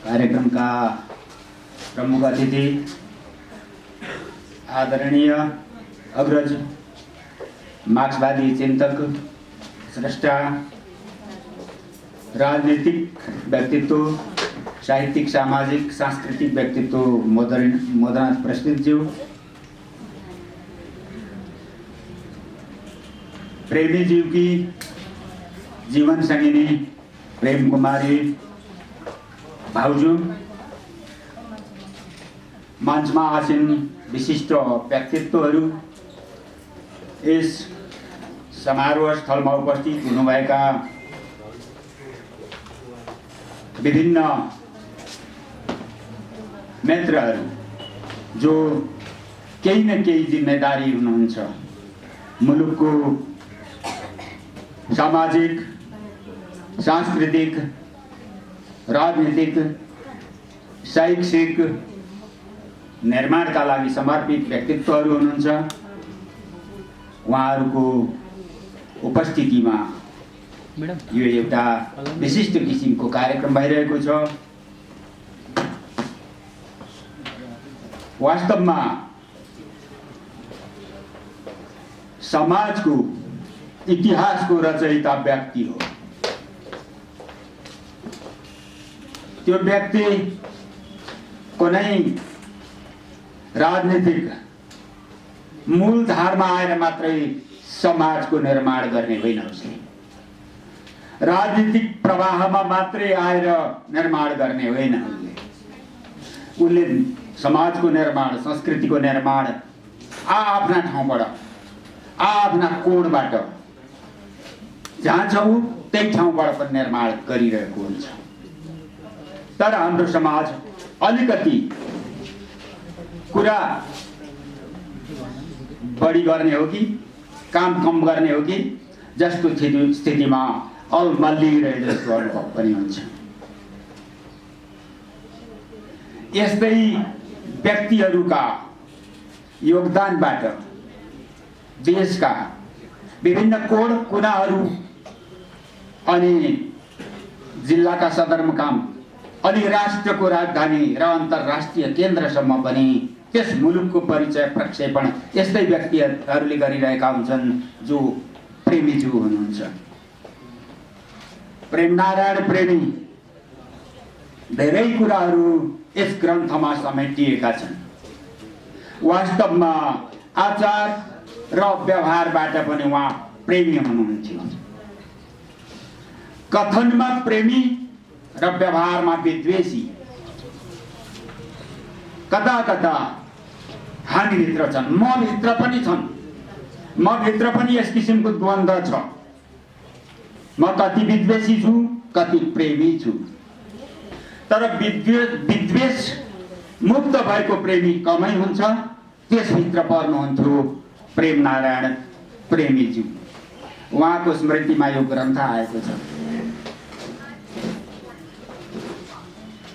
Speaker 5: कार्यक्रम का प्रमुख अतिथि, आदरणीय अग्रज मार्क्सवादी चिंतक, स्रष्टा, राजनीतिक व्यक्तित्व, साहित्यिक, सामाजिक, सांस्कृतिक व्यक्तित्व मदनाथ प्रसिद्धज्यू, प्रेमी जीव की जीवन सङ्गिनी प्रेम कुमारी भाउजू, मञ्चमा आसीन विशिष्ट व्यक्तित्वहरू, यस समारोह स्थलमा उपस्थित हुनुभएका विभिन्न मित्रहरू जो केही न केही जिम्मेदारी हुनुहुन्छ, मुलुकको सामाजिक, सांस्कृतिक, राजनीतिक, शैक्षिक निर्माणका लागि समर्पित व्यक्तित्वहरू हुनुहुन्छ। उहाँहरूको उपस्थितिमा यो एउटा विशिष्ट किसिमको कार्यक्रम भइरहेको छ। वास्तवमा समाजको इतिहासको रचयिता व्यक्ति हो। त्यो व्यक्ति कुनै राजनीतिक मूलधारमा आएर मात्रै समाजको निर्माण गर्ने होइन। उसले राजनीतिक प्रवाहमा मात्रै आएर निर्माण गर्ने होइन। उसले समाजको निर्माण, संस्कृतिको निर्माण आफ्ना ठाउँबाट, आफ्ना कोणबाट, जहाँ छ ऊ त्यही ठाउँबाट पनि निर्माण गरिरहेको हुन्छ। तर हाम्रो समाज अलिकति कुरा बढी गर्ने हो कि काम कम गर्ने हो कि जस्तो स्थितिमा अलमल्लिरहे जस्तो अनुभव पनि हुन्छ। यस्तै व्यक्तिहरूका योगदानबाट देशका विभिन्न कोण कुनाहरू अनि जिल्लाका सदरमुकाम अनि राष्ट्रको राजधानी र अन्तर्राष्ट्रिय केन्द्रसम्म पनि त्यस मुलुकको परिचय प्रक्षेपण यस्तै व्यक्तिहरूले गरिरहेका हुन्छन् जो प्रेमीज्यू हुनुहुन्छ। प्रेमनारायण प्रेमी धेरै कुराहरू यस ग्रन्थमा समेटिएका छन्। वास्तवमा आचार र व्यवहारबाट पनि उहाँ प्रेमी हुनुहुन्थ्यो। कथनमा प्रेमी र व्यवहारमा विद्वेषी। कता कता हामीभित्र छन्, मभित्र पनि छन्। मभित्र पनि यस किसिमको द्वन्द्व छ। म कति विद्वेषी छु, कति प्रेमी छु। तर विद्वेष मुक्त भएको प्रेमी कमै हुन्छ। त्यसभित्र पर्नुहुन्थ्यो प्रेमनारायण प्रेमीज्यू। उहाँको स्मृतिमा यो ग्रन्थ आएको छ।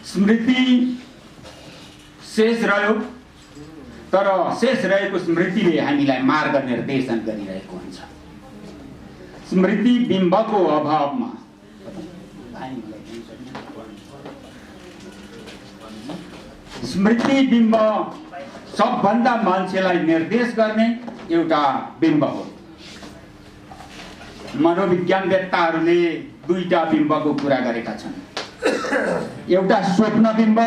Speaker 5: स्मृति शेष रह्यो, तर शेष रहेको स्मृतिले हामीलाई मार्ग निर्देशन गरिरहेको हुन्छ। स्मृति बिम्बको अभावमा स्मृति बिम्ब सबभन्दा मान्छेलाई निर्देश गर्ने एउटा बिम्ब हो। मनोविज्ञानवेत्ताहरूले दुईटा बिम्बको कुरा गरेका छन्, एउटा स्वप्न बिम्ब,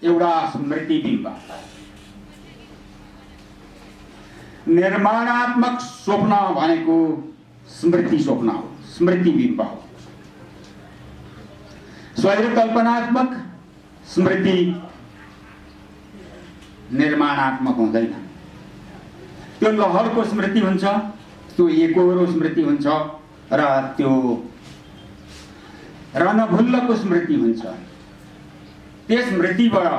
Speaker 5: एउटा स्मृति बिम्ब। निर्माणात्मक स्वप्न भनेको स्मृति स्वप्न हो, स्मृति बिम्ब हो। स्वैर कल्पनात्मक स्मृति निर्माणात्मक हुँदैन। त्यो लहरको स्मृति हुन्छ, त्यो एकोहोरो स्मृति हुन्छ र त्यो रणभुल्लको स्मृति हुन्छ। त्यस स्मृतिबाट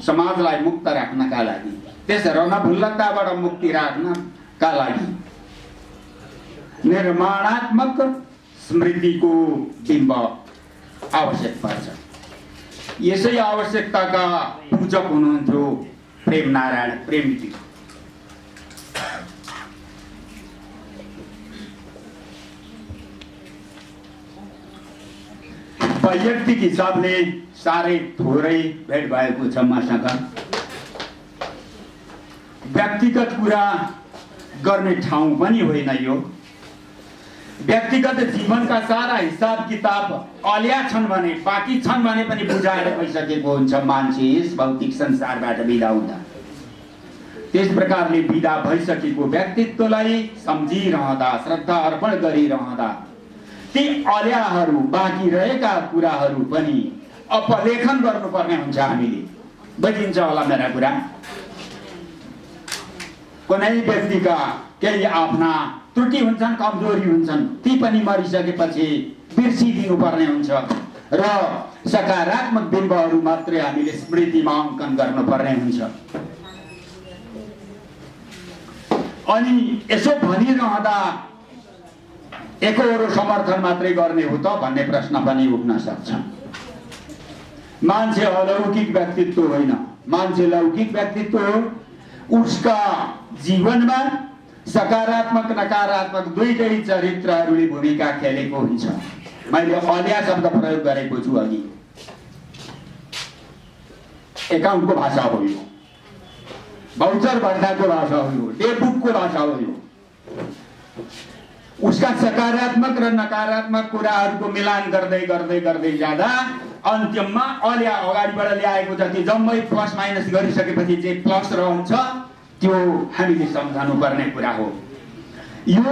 Speaker 5: समाजलाई मुक्त राख्नका लागि, त्यस रणभुल्लताबाट मुक्ति राख्नका लागि निर्माणात्मक स्मृतिको बिम्ब आवश्यक पर्छ। यसै आवश्यकताका पूजक हुनुहुन्थ्यो प्रेमनारायण प्रेमीज्यू। वैयक्तिक हिसाबले साह्रै थोरै भेट भएको छ मसँग। व्यक्तिगत कुरा गर्ने ठाउँ पनि होइन यो। व्यक्तिगत जीवनका सारा हिसाब किताब अलिया छन् भने, बाँकी छन् भने पनि बुझाएर गइसकेको हुन्छ मान्छे यस भौतिक संसारबाट बिदा हुँदा। त्यस प्रकारले बिदा भइसकेको व्यक्तित्वलाई सम्झिरहँदा, श्रद्धा अर्पण गरिरहँदा ती अल्याहरू बाँकी रहेका कुराहरू पनि अपलेखन गर्नुपर्ने हुन्छ हामीले। बुझिन्छ होला मेरा कुरा? कुनै व्यक्तिका केही आफ्ना त्रुटि हुन्छन्, कमजोरी हुन्छन्, ती पनि मरिसकेपछि बिर्सिदिनु पर्ने हुन्छ र सकारात्मक बिम्बहरू मात्रै हामीले स्मृतिमा अङ्कन गर्नुपर्ने हुन्छ। अनि यसो भनिरहँदा एकहोरो समर्थन मात्रै गर्ने हो त भन्ने प्रश्न पनि उठ्न सक्छ। मान्छे अलौकिक व्यक्तित्व होइन, मान्छे लौकिक व्यक्तित्व हो। उसका जीवनमा सकारात्मक नकारात्मक दुईटै चरित्रहरूले भूमिका खेलेको हुन्छ। मैले अल्या शब्द प्रयोग गरेको छु अघि। एकाउन्टको भाषा हो यो, बाउचर भण्डाको भाषा हो यो, डेबुकको भाषा हो यो। उसका सकारात्मक र नकारात्मक कुराहरूको मिलान गर्दै गर्दै गर्दै जाँदा अन्त्यमा अल्या अगाडिबाट ल्याएको जति जम्मै प्लस माइनस गरिसकेपछि चाहिँ प्लस रहन्छ, त्यो हामीले सम्झनु पर्ने कुरा हो। यो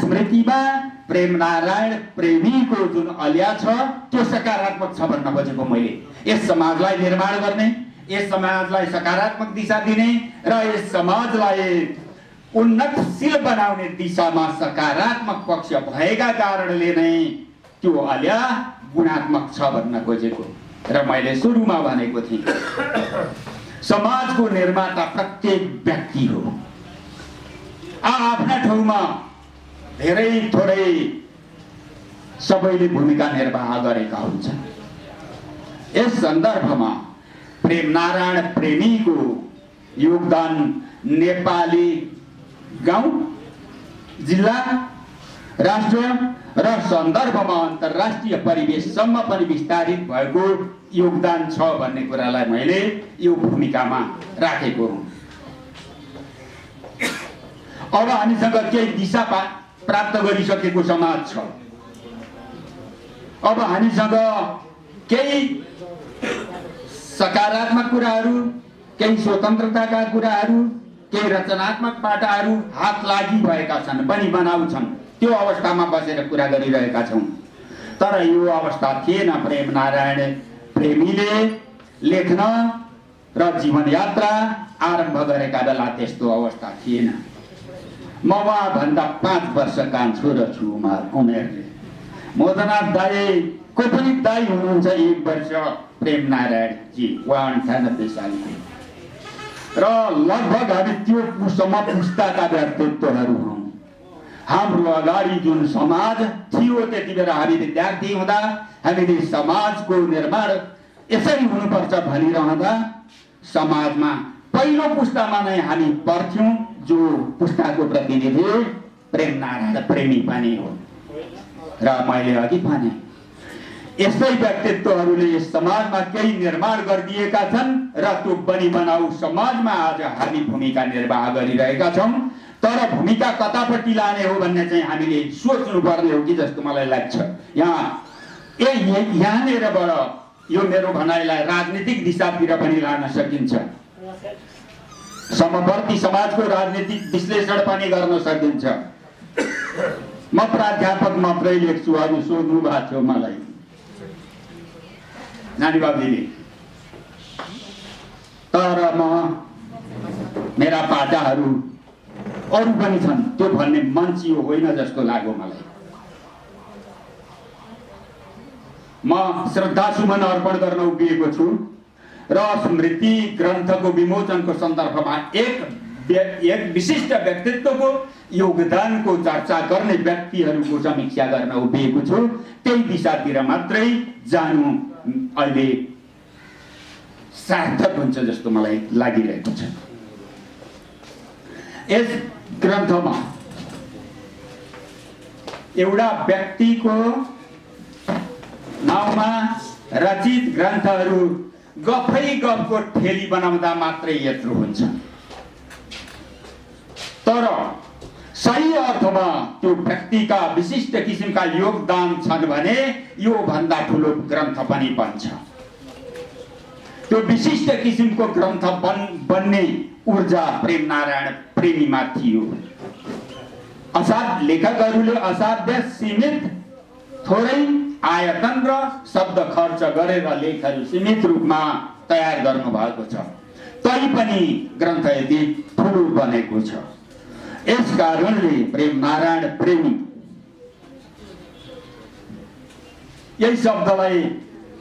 Speaker 5: स्मृतिमा प्रेमनारायण प्रेमीको जुन अल्या छ त्यो सकारात्मक छ भन्न खोजेको मैले। यस समाजलाई निर्माण गर्ने, यस समाजलाई सकारात्मक दिशा दिने र यस समाजलाई उन्नतशील बनाउने दिशामा सकारात्मक पक्ष भएका कारणले नै त्यो अल्या गुणात्मक छ भन्न खोजेको। र मैले सुरुमा भनेको थिएँ, समाजको निर्माता प्रत्येक व्यक्ति हो। आफ्ना ठाउँमा धेरै थोरै सबैले भूमिका निर्वाह गरेका हुन्छन्। यस सन्दर्भमा प्रेमनारायण प्रेमीको योगदान नेपाली गाउँ, जिल्ला, राष्ट्र र सन्दर्भमा अन्तर्राष्ट्रिय परिवेशसम्म पनि विस्तारित भएको योगदान छ भन्ने कुरालाई मैले यो भूमिकामा राखेको हुँ। अब हामीसँग केही दिशा प्राप्त गरिसकेको समाज छ। अब हामीसँग केही सकारात्मक कुराहरू, केही स्वतन्त्रताका कुराहरू, केही रचनात्मक पाटाहरू हात लागि भएका छन्, बनी बनाउ छन्। त्यो अवस्थामा बसेर कुरा गरिरहेका छौँ। तर यो अवस्था थिएन प्रेमनारायण प्रेमीले लेख्न र जीवन यात्रा आरम्भ गरेका बेला। त्यस्तो अवस्था थिएन। म उहाँभन्दा 5 वर्ष कान्छो र छु उमेरले। मोदनाथ दाई को पनि दाई हुनुहुन्छ 1 वर्ष प्रेमनारायणजी, उहाँ 98 सालको र लगभग हामी त्यो पुस्ताका व्यक्तित्वहरू हौँ। हाम्रो अगाडि जुन समाज थियो त्यति बेला हामी विद्यार्थी हुँदा हामीले समाजको निर्माण यसरी हुनुपर्छ भनिरहँदा समाजमा पहिलो पुस्तामा नै हामी पर्थ्यौँ। जो पुस्ताको प्रतिनिधि प्रेमनारायण प्रेमी पनि हो। र मैले अघि भने यस्तै व्यक्तित्वहरूले यस समाजमा केही निर्माण गरिदिएका छन् र त्यो बनी बनाऊ समाजमा आज हामी भूमिका निर्वाह गरिरहेका छौँ। तर भूमिका कतापट्टि लाने हो भन्ने चाहिँ हामीले सोच्नु पर्ने हो कि जस्तो मलाई लाग्छ। यहाँनिरबाट यो मेरो भनाइलाई राजनीतिक दिशातिर पनि लान सकिन्छ, समवर्ती समाजको राजनीतिक विश्लेषण पनि गर्न सकिन्छ। म प्राध्यापक मात्रै लेख्छु, अरू सोध्नु भएको थियो मलाई नानी बाबुले। तर मेरा पाटाहरू अरू पनि छन्, त्यो भन्ने मान्छे होइन जस्तो लाग्यो मलाई। म श्रद्धासुमन अर्पण गर्न उभिएको छु र स्मृति ग्रन्थको विमोचनको सन्दर्भमा एक विशिष्ट व्यक्तित्वको योगदानको चर्चा गर्ने व्यक्तिहरूको समीक्षा गर्न उभिएको छु। त्यही दिशातिर मात्रै जानु अहिले सार्थक हुन्छ जस्तो मलाई लागिरहेको छ। यस ग्रन्थमा एउटा व्यक्तिको नाउँमा रचित ग्रन्थहरू गफै गफको ठेली बनाउँदा मात्रै यत्रो हुन्छ। तर सही अर्थमा त्यो व्यक्तिका विशिष्ट किसिमका योगदान छन् भने यो भन्दा ठुलो ग्रन्थ पनि बन्छ। त्यो विशिष्ट किसिमको ग्रन्थ बन्ने ऊर्जा प्रेमनारायण प्रेमीमा थियो। लेखकहरूले असाध्य सीमित थोरै आयतन र शब्द खर्च गरेर लेखहरू सीमित रूपमा तयार गर्नु भएको छ, तैपनि ग्रन्थ यति ठुलो बनेको छ। यस कारणले प्रेम नारायण प्रेमी यही शब्दलाई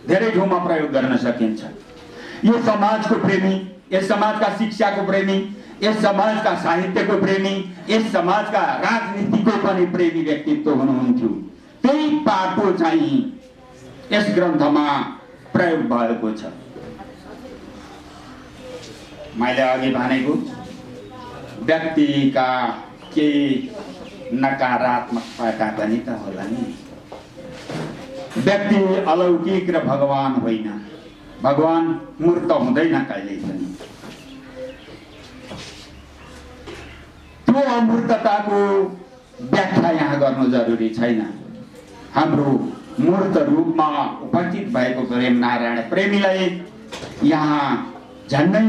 Speaker 5: धेरै ठाउँमा प्रयोग गर्न सकिन्छ। यो समाजको प्रेमी, यस समाजका शिक्षाको प्रेमी, यस समाजका साहित्यको प्रेमी, यस समाजका राजनीतिको पनि प्रेमी व्यक्तित्व हुनुहुन्थ्यो। त्यही पाटो चाहिँ यस ग्रन्थमा प्रयोग भएको छ। मैले अघि भनेको व्यक्तिका केही नकारात्मकता पनि त होला नि। व्यक्ति अलौकिक र भगवान होइन, भगवान मूर्त हुँदैन कहिल्यै पनि। त्यो अमूर्तताको व्याख्या यहाँ गर्नु जरुरी छैन। हाम्रो मूर्त रूपमा उपस्थित भएको प्रेम नारायण प्रेमीलाई यहाँ झन्डै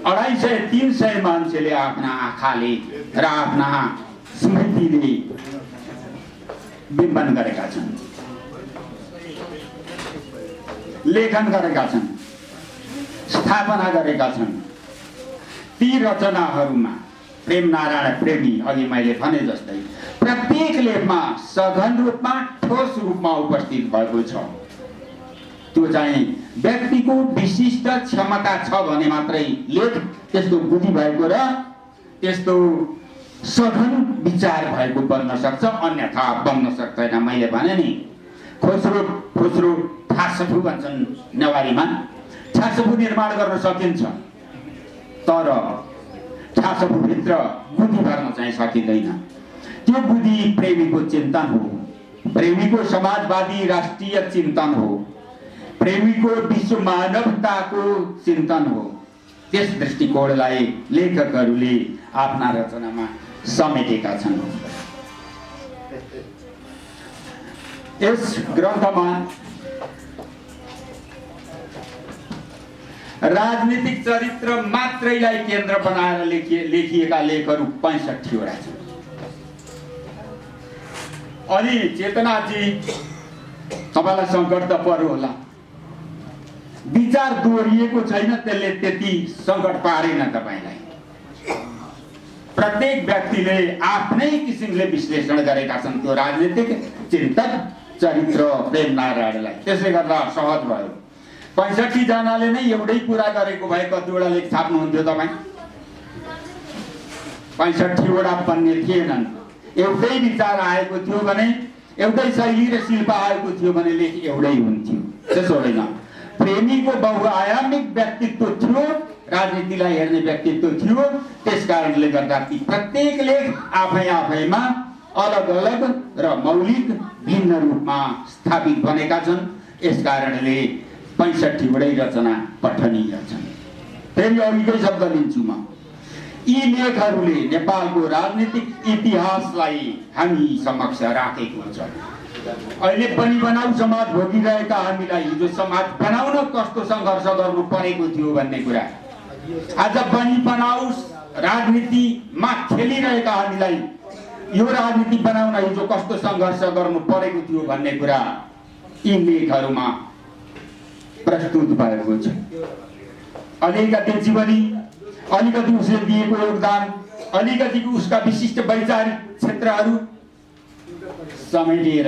Speaker 5: 250-300 मान्छेले आफ्ना आँखाले र आफ्ना स्मृतिले बिम्बन गरेका छन्, लेखन गरेका छन्, स्थापना गरेका छन्। ती रचनाहरूमा प्रेम नारायण प्रेमी अघि मैले भने जस्तै प्रत्येक लेखमा सघन रूपमा ठोस रूपमा उपस्थित भएको छ। त्यो चाहिँ व्यक्तिको विशिष्ट क्षमता छ भने मात्रै लेख त्यस्तो बुद्धि भएको र त्यस्तो सघन विचार भएको बन्न सक्छ, अन्यथा बन्न सक्दैन। मैले भने नि खुसरो ठासफु भन्छन् नेवारीमा, ठासफु निर्माण गर्न सकिन्छ, तर ठासफुभित्र बुद्धि भर्न चाहिँ सकिँदैन। त्यो बुद्धि प्रेमीको चिन्तन हो, प्रेमीको समाजवादी राष्ट्रिय चिन्तन हो, प्रेमीको विश्व मानवताको चिन्तन हो। त्यस दृष्टिकोणलाई लेखकहरूले आफ्ना रचनामा समेटेका छन्। यस ग्रन्थमा राजनीतिक चरित्र मात्रैलाई केन्द्र बनाएर लेखिएका लेखहरू 65 वटा छन्। अनि चेतनाजी तपाईँलाई सङ्कट त पर्यो होला, विचार दोहोरिएको छैन, त्यसले त्यति सङ्कट पारेन तपाईँलाई। प्रत्येक व्यक्तिले आफ्नै किसिमले विश्लेषण गरेका छन् त्यो राजनीतिक चिन्तक चरित्र प्रेम नारायणलाई। त्यसले गर्दा सहज भयो। 65 जनाले नै एउटै कुरा गरेको भए कतिवटा लेख छाप्नुहुन्थ्यो तपाईँ? 65 वटा बन्ने थिएनन्। एउटै विचार आएको थियो भने, एउटै शैली र शिल्प आएको थियो भने लेख एउटै हुन्थ्यो। त्यसो होइन, प्रेमीको बहुआयामिक व्यक्तित्व थियो, राजनीतिलाई हेर्ने व्यक्तित्व थियो। त्यस कारणले गर्दा ती प्रत्येक लेख आफै आफैमा अलग अलग र मौलिक भिन्न रूपमा स्थापित बनेका छन्। यस कारणले 65 वटै रचना पठनीय छन्। फेरि अघिकै शब्द लिन्छु म, यी लेखहरूले नेपालको राजनीतिक इतिहासलाई हामी समक्ष राखेको छ। अहिले पनि बनाऊ समाज भोगिरहेका हामीलाई हिजो समाज बनाउन कस्तो सङ्घर्ष गर्नु परेको थियो भन्ने कुरा, आज बनी बनाऊ राजनीतिमा खेलिरहेका हामीलाई यो राजनीति बनाउन हिजो कस्तो सङ्घर्ष गर्नु परेको थियो भन्ने कुरा यी लेखहरूमा प्रस्तुत भएको छ। अलिकति जीवनी, अलिकति उसले दिएको योगदान, अलिकति उसका विशिष्ट वैचारिक क्षेत्रहरू समेटिएर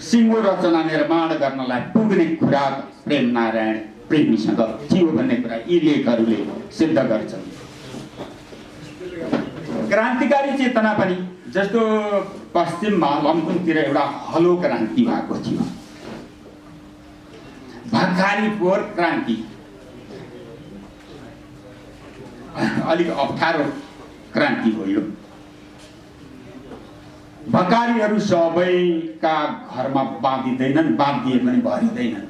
Speaker 5: सिङ्गो रचना निर्माण गर्नलाई पुग्ने खुराक प्रेम नारायण प्रेमीसँग थियो भन्ने कुरा यी लेखहरूले सिद्ध गर्छन्। क्रान्तिकारी चेतना पनि, जस्तो पश्चिममा लमकुनतिर एउटा हलो क्रान्ति भएको थियो, भखारी फोहोर क्रान्ति, अलिक अप्ठ्यारो क्रान्ति हो यो। भकारीहरू सबैका घरमा बाँधिँदैनन्, बाँधिए पनि भरिँदैनन्।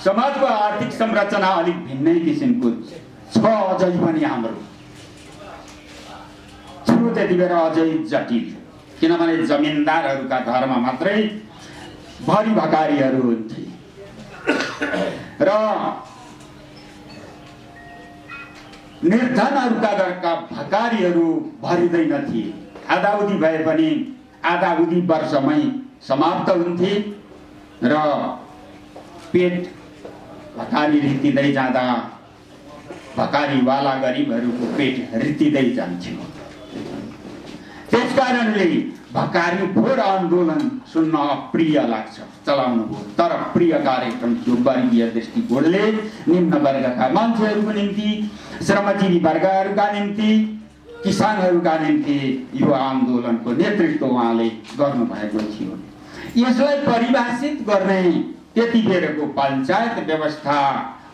Speaker 5: समाजको आर्थिक संरचना अलिक भिन्नै किसिमको छ अझै पनि हाम्रो। थियो त्यति बेला अझै जटिल, किनभने जमिनदारहरूका घरमा मात्रै भरी भकारीहरू हुन्थे र निर्धनहरूका घरका भकारीहरू भरिँदैन थिए। आधाउधी भए पनि आधाउधी वर्षमै समाप्त हुन्थे र पेट भकारी रित्तिँदै जाँदा भकारीवाला गरिबहरूको पेट रित्तिँदै जान्थ्यो। त्यसकारणले भकारी फोड आन्दोलन सुन्न अप्रिय लाग्छ, चलाउनु हो। तर प्रिय कार्यक्रम थियो वर्गीय दृष्टिकोणले निम्न वर्गका मान्छेहरूको निम्ति, श्रमजीवी वर्गहरूका निम्ति, किसानहरूका निम्ति यो आन्दोलनको नेतृत्व उहाँले गर्नुभएको थियो। यसलाई परिभाषित गर्ने त्यति बेरको पञ्चायत व्यवस्था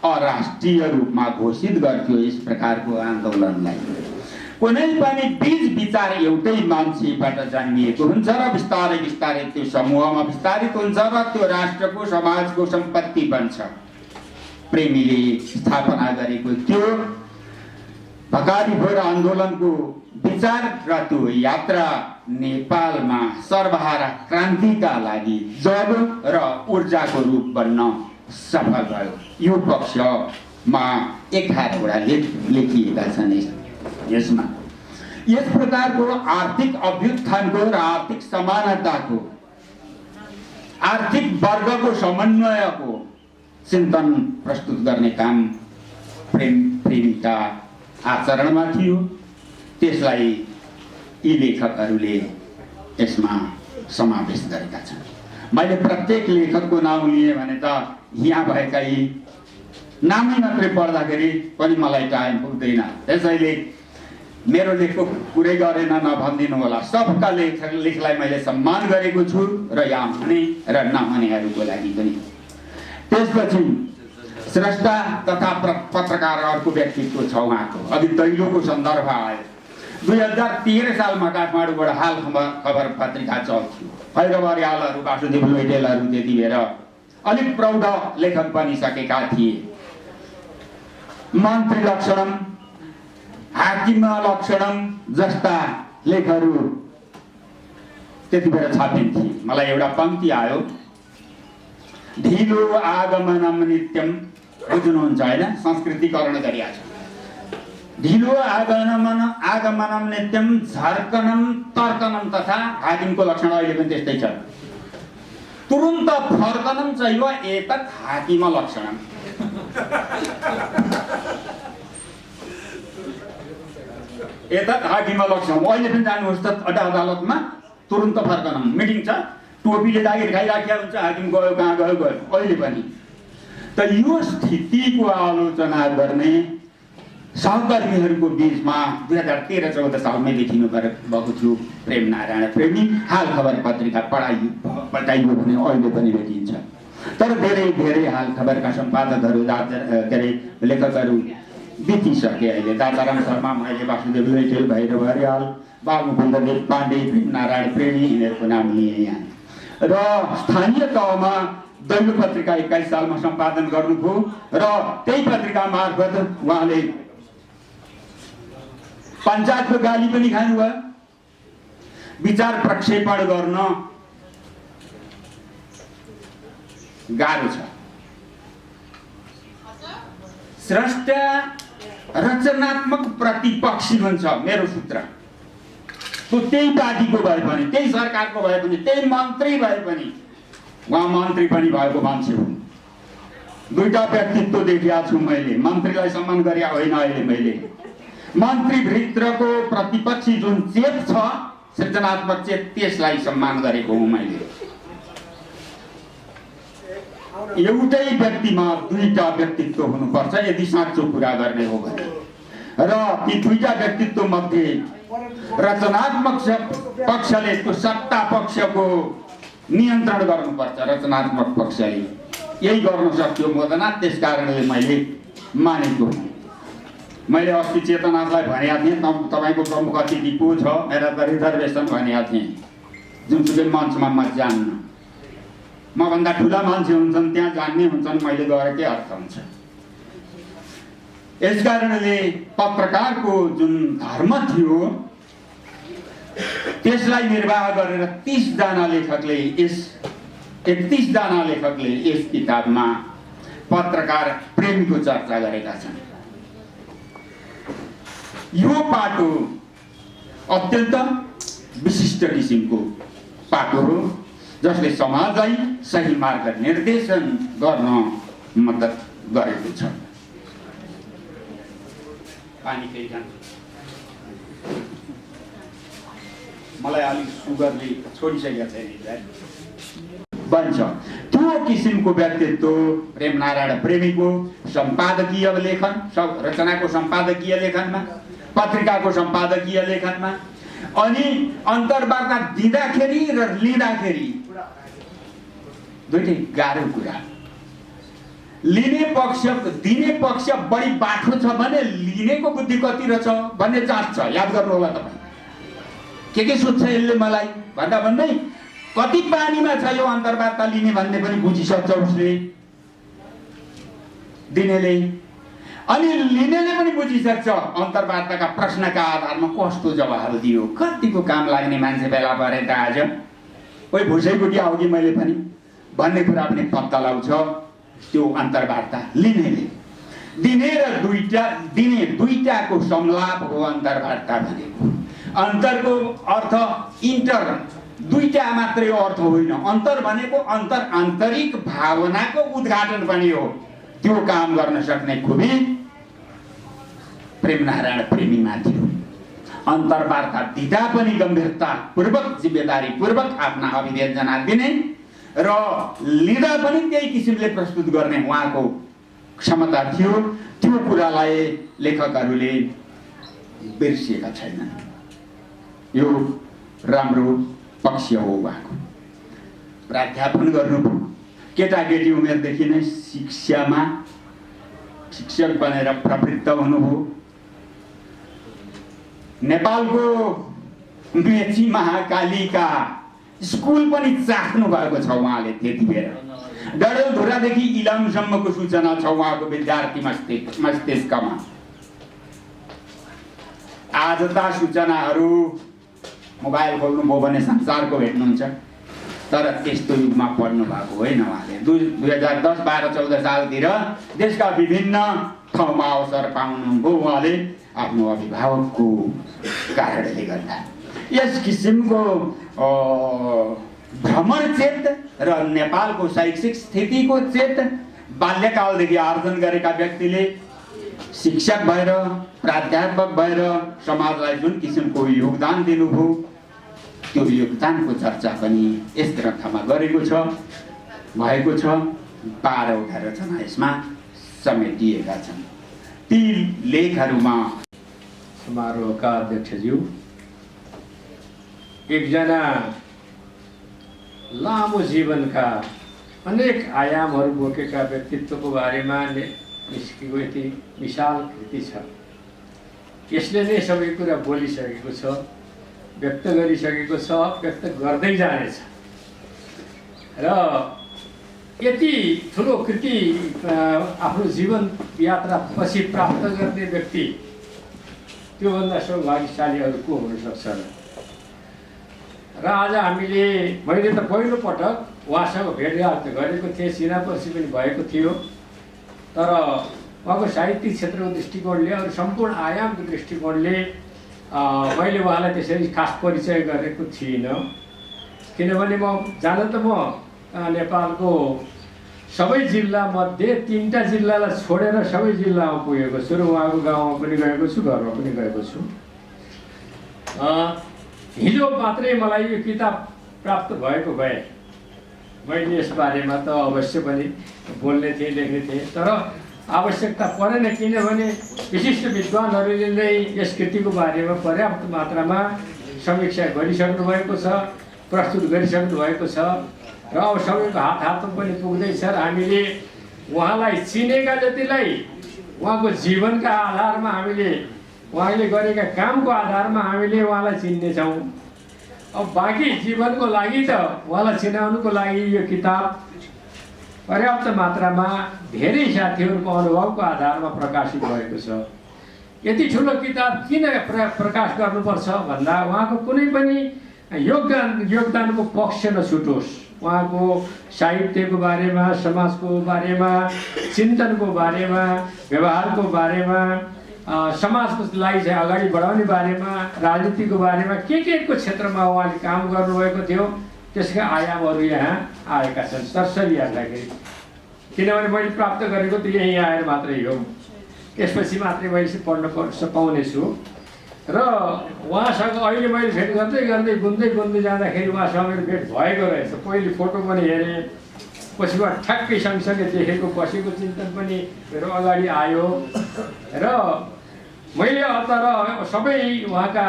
Speaker 5: अराष्ट्रिय रूपमा घोषित गर्थ्यो यस प्रकारको आन्दोलनलाई। कुनै पनि बीज विचार एउटै मान्छेबाट जन्मिएको हुन्छ र बिस्तारै बिस्तारै त्यो समूहमा विस्तारित हुन्छ र त्यो राष्ट्रको समाजको सम्पत्ति बन्छ। प्रेमीले स्थापना गरेको त्यो भकारी फोड आन्दोलनको विचार र त्यो यात्रा नेपालमा सर्वहारा क्रान्तिका लागि जग र ऊर्जाको रूप बन्न सफल भयो। यो पक्षमा 11वटा लेख लेखिएका छन् यसमा। यस प्रकारको आर्थिक अभ्युत्थानको र आर्थिक समानताको, आर्थिक वर्गको समन्वयको चिन्तन प्रस्तुत गर्ने काम प्रेमीका आचरणमा थियो। त्यसलाई यी लेखकहरूले यसमा समावेश गरेका छन्। मैले प्रत्येक लेखकको नाम लिएँ भने त यहाँ भएका यी नामै मात्रै पढ्दाखेरि पनि मलाई टाइम पुग्दैन। त्यसैले मेरो लेखको कुरै गरेन नभनिदिनु होला। सबका लेखलाई मैले सम्मान गरेको छु र यहाँ हुने र नहुनेहरूको लागि पनि। त्यसपछि स्रष्टा तथा पत्रकारहरूको व्यक्तित्व छ उहाँको। अघि दैलोको सन्दर्भ आयो। 2013 सालमा काठमाडौँबाट हाल खबर पत्रिका चल्थ्यो। खैरवारियालहरू, वासुदेव लैटेलहरू त्यति बेर अलिक प्रौढ लेखक बनिसकेका थिए। मन्त्री लक्षणम, हाकिम लक्षणम जस्ता लेखहरू त्यति बेर छापिन्थे। मलाई एउटा पंक्ति आयो, ढिलो आगमनम नित्यम, बुझ्नुहुन्छ होइन? संस्कृतिकरण गरिएको छ। ढिलो आगमनम नित्यम झर्कनम तर्कनम तथा हाकिमको लक्षण अहिले पनि त्यस्तै छ। तुरुन्त फर्कनम चैव एतत् हाकिम लक्षणम। एतत् हाकिम लक्षणम। अहिले पनि जानुहोस् त अदालतमा, तुरुन्त फर्कनम। मिटिङ छ, टोपीले जागिर खाइराखेको हुन्छ, हाकिम गयो कहाँ गयो गयो। अहिले पनि त यो स्थितिको आलोचना गर्ने सहकर्मीहरूको बीचमा 2013-14 सालमै देखिनु भएको थियो प्रेमनारायण प्रेमी। हाल खबर पत्रिका पठाइयो भने अहिले पनि भेटिन्छ। तर धेरै धेरै हाल खबरका सम्पादकहरू, के अरे लेखकहरू बितिसके अहिले। दाताराम शर्मा, मैले वासुदेव लैटेल, भैरव हरियाल, बालमुकुन्द देशपाण्डे, प्रेमनारायण प्रेमी, यिनीहरूको नाम लिए यहाँ। र स्थानीय तहमा दैलो पत्रिका 21 सालमा सम्पादन गर्नुभयो र त्यही पत्रिका मार्फत उहाँले पञ्चायतको गाली पनि खानुभयो। विचार प्रक्षेपण गर्न गाह्रो छ। स्रष्टा रचनात्मक प्रतिपक्षी हुन्छ मेरो सूत्र। तो त्यही पार्टीको भए पनि, त्यही सरकारको भए पनि, त्यही मन्त्री भए पनि, उहाँ मन्त्री पनि भएको मान्छे हुन्। दुईटा व्यक्तित्व देखिया छु मैले। मन्त्रीलाई सम्मान गरे होइन अहिले मैले। मन्त्रीभित्रको प्रतिपक्षी जुन चेत छ, सृजनात्मक चेत, त्यसलाई सम्मान गरेको हुँ मैले। एउटै व्यक्तिमा दुईटा व्यक्तित्व हुनुपर्छ यदि साँचो कुरा गर्ने हो भने। र ती दुईटा व्यक्तित्व मध्ये रचनात्मक पक्षले त्यो सत्ता पक्षको नियन्त्रण गर्नुपर्छ। रचनात्मक पक्षले यही गर्न सक्यो मदना। त्यस कारणले मैले मानेको हुँ। मैले अस्ति चेतनाथलाई भनेका थिएँ, तपाईँको प्रमुख अतिथि को छ, मेरा त रिजर्भेसन भनेका थिएँ। जुनसुकै मञ्चमा म जान्न, मभन्दा ठुला मान्छे हुन्छन् त्यहाँ जान्ने हुन्छन्, मैले गएर के अर्थ हुन्छ। यस कारणले पत्रकारको जुन धर्म थियो त्यसलाई निर्वाह गरेर 30 जना लेखकले 31 जना लेखकले यस किताबमा पत्रकार प्रेमीको चर्चा गरेका छन्। यो पाटो अत्यन्त विशिष्ट किसिमको पाटो हो जसले समाजलाई सही मार्ग निर्देशन गर्न मद्दत गरेको छ। पानी फेरि जान्छ। मलाई अलिक सुगरले छोडिसकेको छैन बन्छ। त्यो किसिमको व्यक्तित्व प्रेमनारायण प्रेमीको सम्पादकीय लेखन, रचनाको सम्पादकीय लेखनमा, पत्रिकाको सम्पादकीय लेखनमा अनि अन्तर्वार्ता दिँदाखेरि र लिँदाखेरि दुईटै गाह्रो कुरा। लिने पक्ष दिने पक्ष बढी बाठो छ भने लिनेको बुद्धि कति रहेछ भन्ने जाँच छ। याद गर्नु होला तपाईँ। के सोध्छ यसले मलाई भन्दा भन्दै कति पानीमा छ यो अन्तर्वार्ता लिने भन्ने पनि बुझिसक्छ उसले, दिनेले। अनि लिनेले पनि बुझिसक्छ अन्तर्वार्ताका प्रश्नका आधारमा कस्तो जवाब दियो। कतिको काम लाग्ने मान्छे बेला परे त आज कोही भुसैगुटी आऊ कि मैले पनि भन्ने कुरा पनि पत्ता लगाउँछ त्यो अन्तर्वार्ता लिनेले। दिने र दिने दुईटाको संलाप हो अन्तर्वार्ता भनेको। अन्तरको अर्थ इन्टर, दुईटा मात्रै अर्थ होइन। अन्तर भनेको आन्तरिक भावनाको उद्घाटन पनि हो। त्यो काम गर्न सक्ने खुबी प्रेमनारायण प्रेमीमा थियो। अन्तर्वार्ता दिँदा पनि गम्भीरता पूर्वक, जिम्मेदारी पूर्वक आफ्ना अभिव्यञ्जना दिने र लिँदा पनि त्यही किसिमले प्रस्तुत गर्ने उहाँको क्षमता थियो। त्यो कुरालाई लेखकहरूले बिर्सिएका छैनन्। यो राम्रो पक्ष हो उहाँको। प्राध्यापन गर्नुभयो। केटाकेटी उमेरदेखि नै शिक्षामा शिक्षक बनेर प्रवृत्त हुनुभयो। नेपालको मेची महाकालीका स्कुल पनि चाख्नु भएको छ उहाँले त्यति बेर। डडेलधुरादेखि इलामसम्मको सूचना छ उहाँको विद्यार्थी मस्तिष्कमा। आजका सूचनाहरू मोबाइल खोल्नुभयो भने संसारको भेट्नुहुन्छ, तर त्यस्तो युगमा पढ्नु भएको होइन उहाँले। 2010, 12, 14 सालतिर देशका विभिन्न ठाउँमा अवसर पाउनुभयो उहाँले आफ्नो अभिभावकको कारणले गर्दा। यस किसिमको भ्रमण चेत र नेपालको शैक्षिक स्थितिको चेत बाल्यकालदेखि आर्जन गरेका व्यक्तिले शिक्षक भएर, प्राध्यापक भएर समाजलाई जुन किसिमको योगदान दिनुभयो त्यो योगदानको चर्चा पनि यस ग्रन्थमा गरेको छ, भएको छ। 12 वटा रचना यसमा समेटिएका छन्। ती लेखहरूमा
Speaker 6: समारोहका अध्यक्षज्यू, एकजना लामो जीवनका अनेक आयामहरू बोकेका व्यक्तित्वको बारेमा निस्केको यति विशाल कृति छ। यसले नै सबै कुरा बोलिसकेको छ, व्यक्त गरिसकेको छ, व्यक्त गर्दै जानेछ। र यति ठुलो कृति आफ्नो जीवन यात्रा पछि प्राप्त गर्ने व्यक्ति त्योभन्दा सौभाग्यशाली अरू को हुन सक्छ र? आज मैले त पहिलोपटक उहाँसँग भेटघाट गरेको थिएँ, सिनापर्सी पनि भएको थियो, तर उहाँको साहित्यिक क्षेत्रको दृष्टिकोणले अरू सम्पूर्ण आयामको दृष्टिकोणले मैले उहाँलाई त्यसरी खास परिचय गरेको थिइनँ। किनभने म नेपालको सबै जिल्लामध्ये 3टा जिल्लालाई छोडेर सबै जिल्लामा पुगेको छु र उहाँको गाउँमा पनि गएको छु, घरमा पनि गएको छु। हिजो मात्रै मलाई यो किताब प्राप्त भएको भए मैले यसबारेमा त अवश्य पनि बोल्ने थिएँ, लेख्ने थिएँ, तर आवश्यकता परेन। किनभने विशिष्ट विद्वानहरूले नै यस कृतिको बारेमा पर्याप्त मात्रामा समीक्षा गरिसक्नु भएको छ, प्रस्तुत गरिसक्नु भएको छ र अब सबैको हातमा पनि पुग्दैछ। र हामीले उहाँलाई चिनेका जतिलाई उहाँको जीवनका आधारमा हामीले, उहाँले गरेका कामको आधारमा हामीले उहाँलाई चिन्नेछौँ। अब बाँकी जीवनको लागि त उहाँलाई चिनाउनुको लागि यो किताब पर्याप्त मात्रामा धेरै साथीहरूको अनुभवको आधारमा प्रकाशित भएको छ। यति ठुलो किताब किन प्रकाश गर्नुपर्छ भन्दा उहाँको कुनै पनि योगदानको पक्ष नछुटोस्। उहाँको साहित्यको बारेमा, समाजको बारेमा, चिन्तनको बारेमा, व्यवहारको बारेमा समाजको लागि चाहिँ अगाडि बढाउने बारेमा, राजनीतिको बारेमा के को क्षेत्रमा उहाँले काम गर्नुभएको थियो, त्यसका आयामहरू यहाँ आएका छन् सरसरी हेर्दाखेरि। किनभने मैले प्राप्त गरेको त यहीँ आएर मात्रै हो, त्यसपछि मात्रै मैले पढ्न पाउने छु। र उहाँसँग अहिले मैले भेट गर्दै गर्दै गुन्दै जाँदाखेरि उहाँसँग मेरो भेट भएको रहेछ। पहिले फोटो पनि हेरेँ, पछिबाट ठ्याक्कै सँगसँगै देखेको बसेको चिन्तन पनि मेरो अगाडि आयो। र मैले तर सबै उहाँका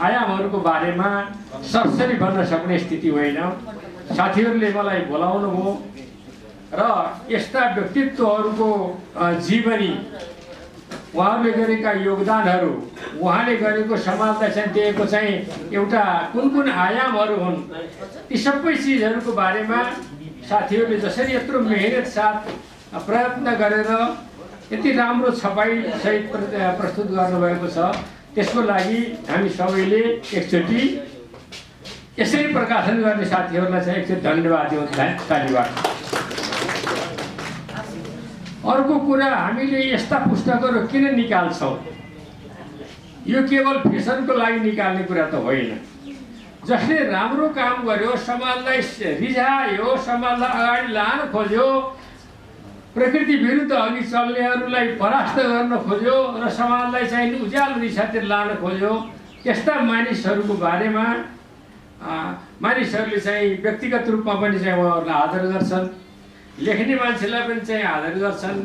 Speaker 6: आयामहरूको बारेमा सरसरी भन्न सक्ने स्थिति होइन। साथीहरूले मलाई बोलाउनु भयो र यस्ता व्यक्तित्वहरूको जीवनी, उहाँहरूले गरेका योगदानहरू, उहाँले गरेको समाजलाई चाहिँ दिएको चाहिँ एउटा कुन आयामहरू हुन्, ती सबै चिजहरूको बारेमा साथीहरूले जसरी यत्रो मेहनत साथ प्रयत्न गरेर यति राम्रो छपाई सहित प्रस्तुत गर्नुभएको छ, त्यसको लागि हामी सबैले एकचोटि यसरी प्रकाशन गर्ने साथीहरूलाई चाहिँ एकचोटि धन्यवाद दिउँ तालीबाट। अर्को कुरा, हामीले यस्ता पुस्तकहरू किन निकाल्छौँ? यो केवल फेसनको लागि निकाल्ने कुरा त होइन। जसले राम्रो काम गर्यो, समाजलाई रिझायो, समाजलाई अगाडि लान खोज्यो, प्रकृति विरुद्ध अघि चल्नेहरूलाई परास्त गर्न खोज्यो र समाजलाई चाहिँ उज्यालो दिशातिर लान खोज्यो, त्यस्ता मानिसहरूको बारेमा मानिसहरूले चाहिँ व्यक्तिगत रूपमा पनि चाहिँ उहाँहरूलाई आदर गर्छन्, लेख्ने मान्छेलाई पनि चाहिँ आदर गर्छन्,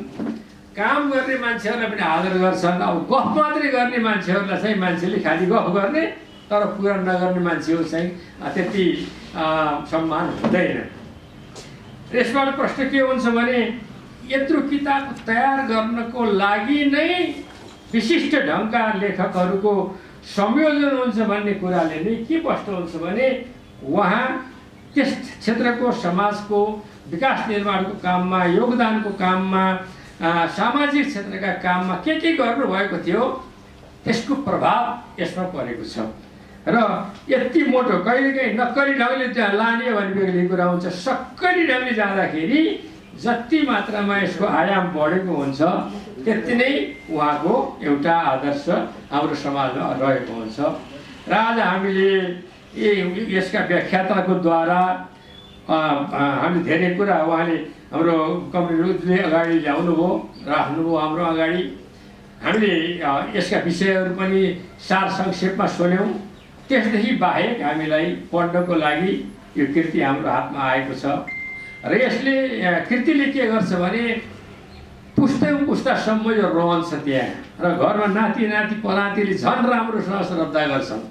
Speaker 6: काम गर्ने मान्छेहरूलाई पनि आदर गर्छन्। अब गफ मात्रै गर्ने मान्छेहरूलाई चाहिँ मान्छेले खालि गफ गर्ने तर पुरा नगर्ने मान्छेहरू चाहिँ त्यति सम्मान हुँदैन। यसबाट प्रश्न के हुन्छ भने यत्रो किताब तयार गर्नको लागि नै विशिष्ट ढङ्गका लेखकहरूको संयोजन हुन्छ भन्ने कुराले नै के प्रश्न हुन्छ भने उहाँ त्यस क्षेत्रको समाजको विकास निर्माणको काममा, योगदानको काममा, सामाजिक क्षेत्रका काममा के गर्नुभएको थियो, त्यसको प्रभाव यसमा परेको छ। र यति मोटो कहिलेकाहीँ नक्कली ढङ्गले त्यहाँ लाने भन्ने बेग्लै कुरा हुन्छ। सक्कली ढङ्गले जाँदाखेरि जति मात्रामा यसको आयाम बढेको हुन्छ त्यति नै उहाँको एउटा आदर्श हाम्रो समाजमा रहेको हुन्छ। र आज हामीले यसका व्याख्याताको द्वारा हामी धेरै कुरा उहाँले हाम्रो कमरेडले अगाडि ल्याउनुभयो, राख्नुभयो हाम्रो अगाडि। हामीले यसका विषयहरू पनि सार संक्षेपमा सुन्यौँ। त्यसदेखि बाहेक हामीलाई पढ्नको लागि यो कृति हाम्रो हातमा आएको छ र यसले कृतिले के गर्छ भने पुस्तासम्म यो रहन्छ त्यहाँ र घरमा नाति पनातिले झन् राम्रोसँग श्रद्धा गर्छन्।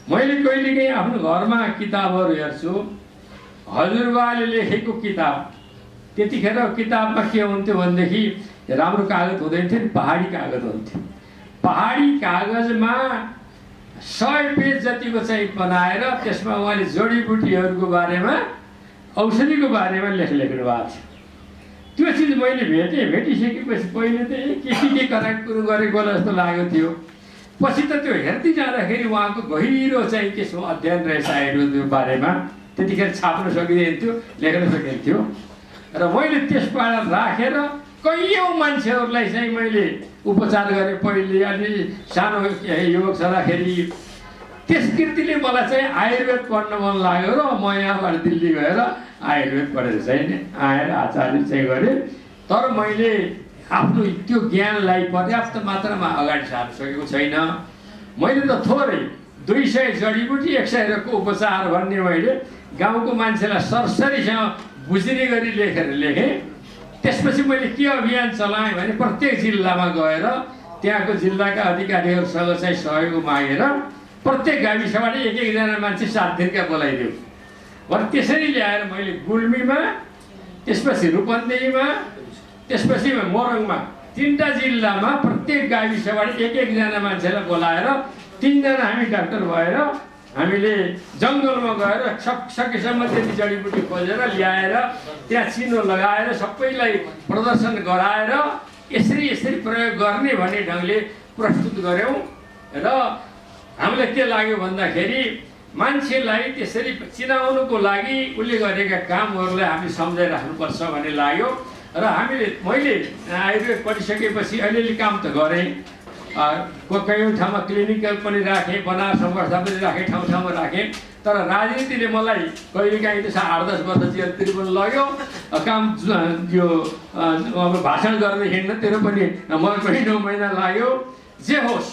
Speaker 6: मैले कहिलेकाहीँ आफ्नो घरमा किताबहरू हेर्छु, हजुरबाले लेखेको किताब, त्यतिखेर किताबमा के हुन्थ्यो भनेदेखि राम्रो कागज हुँदैन थियो नि, पहाडी कागज हुन्थ्यो। पहाडी कागजमा 100 पेज जतिको चाहिँ बनाएर त्यसमा उहाँले जडीबुटीहरूको बारेमा, औषधिको बारेमा लेख्नु भएको थियो। त्यो चिज मैले भेटिसकेपछि पहिले त के कुरो गरेको जस्तो लागेको थियो। पछि त त्यो हेर्दै जाँदाखेरि उहाँको गहिरो चाहिँ त्यसमा अध्ययन रहेछ आयुर्वेदको बारेमा। त्यतिखेर छाप्न सकिँदैन थियो, लेख्न सकिन्थ्यो। र मैले त्यसबाट राखेर कैयौँ मान्छेहरूलाई चाहिँ मैले उपचार गरेँ। पहिले अलि सानो युवक छँदाखेरि त्यस कृतिले मलाई चाहिँ आयुर्वेद पढ्न मन लाग्यो र म यहाँबाट दिल्ली गएर आयुर्वेद पढेर चाहिँ आएर आचार्य चाहिँ गरेँ। तर मैले आफ्नो त्यो ज्ञानलाई पर्याप्त मात्रामा अगाडि सार्न सकेको छैन। मैले त थोरै 200 जडीबुटी 100 उपचार भन्ने मैले गाउँको मान्छेलाई सरसरीसँग बुझ्ने गरी लेखेँ। त्यसपछि मैले के अभियान चलाएँ भने प्रत्येक जिल्लामा गएर त्यहाँको जिल्लाका अधिकारीहरूसँग चाहिँ सहयोग मागेर प्रत्येक गाविसबाट एक-एकजना मान्छे 7 दिनका बोलाइदियो। त्यसरी ल्याएर मैले गुल्मीमा, त्यसपछि रूपन्देहीमा, त्यसपछि मोरङमा 3टा जिल्लामा प्रत्येक गाविसबाट एक-एकजना मान्छेलाई बोलाएर 3 जना हामी डाक्टर भएर हामीले जङ्गलमा गएर सकेसम्म त्यति जडीबुटी खोजेर ल्याएर त्यहाँ चिनो लगाएर सबैलाई प्रदर्शन गराएर यसरी प्रयोग गर्ने भन्ने ढङ्गले प्रस्तुत गऱ्यौँ। र हामीलाई के लाग्यो भन्दाखेरि मान्छेलाई त्यसरी चिनाउनुको लागि उसले गरेका कामहरूलाई हामी सम्झाइराख्नुपर्छ भन्ने लाग्यो। र र मैले आयुर्वेद पढिसकेपछि अलिअलि काम त गरेँ। कयौँ ठाउँमा क्लिनिकल पनि राखेँ, बनारस संस्था पनि राखेँ, ठाउँ ठाउँमा राखेँ। तर राजनीतिले मलाई कहिलेकाहीँ त्यसो 8-10 वर्ष जेलतिर पनि लग्यो। काम यो अब भाषण गर्ने हिँड्नतिर पनि मलाई 9 महिना लाग्यो। जे होस्,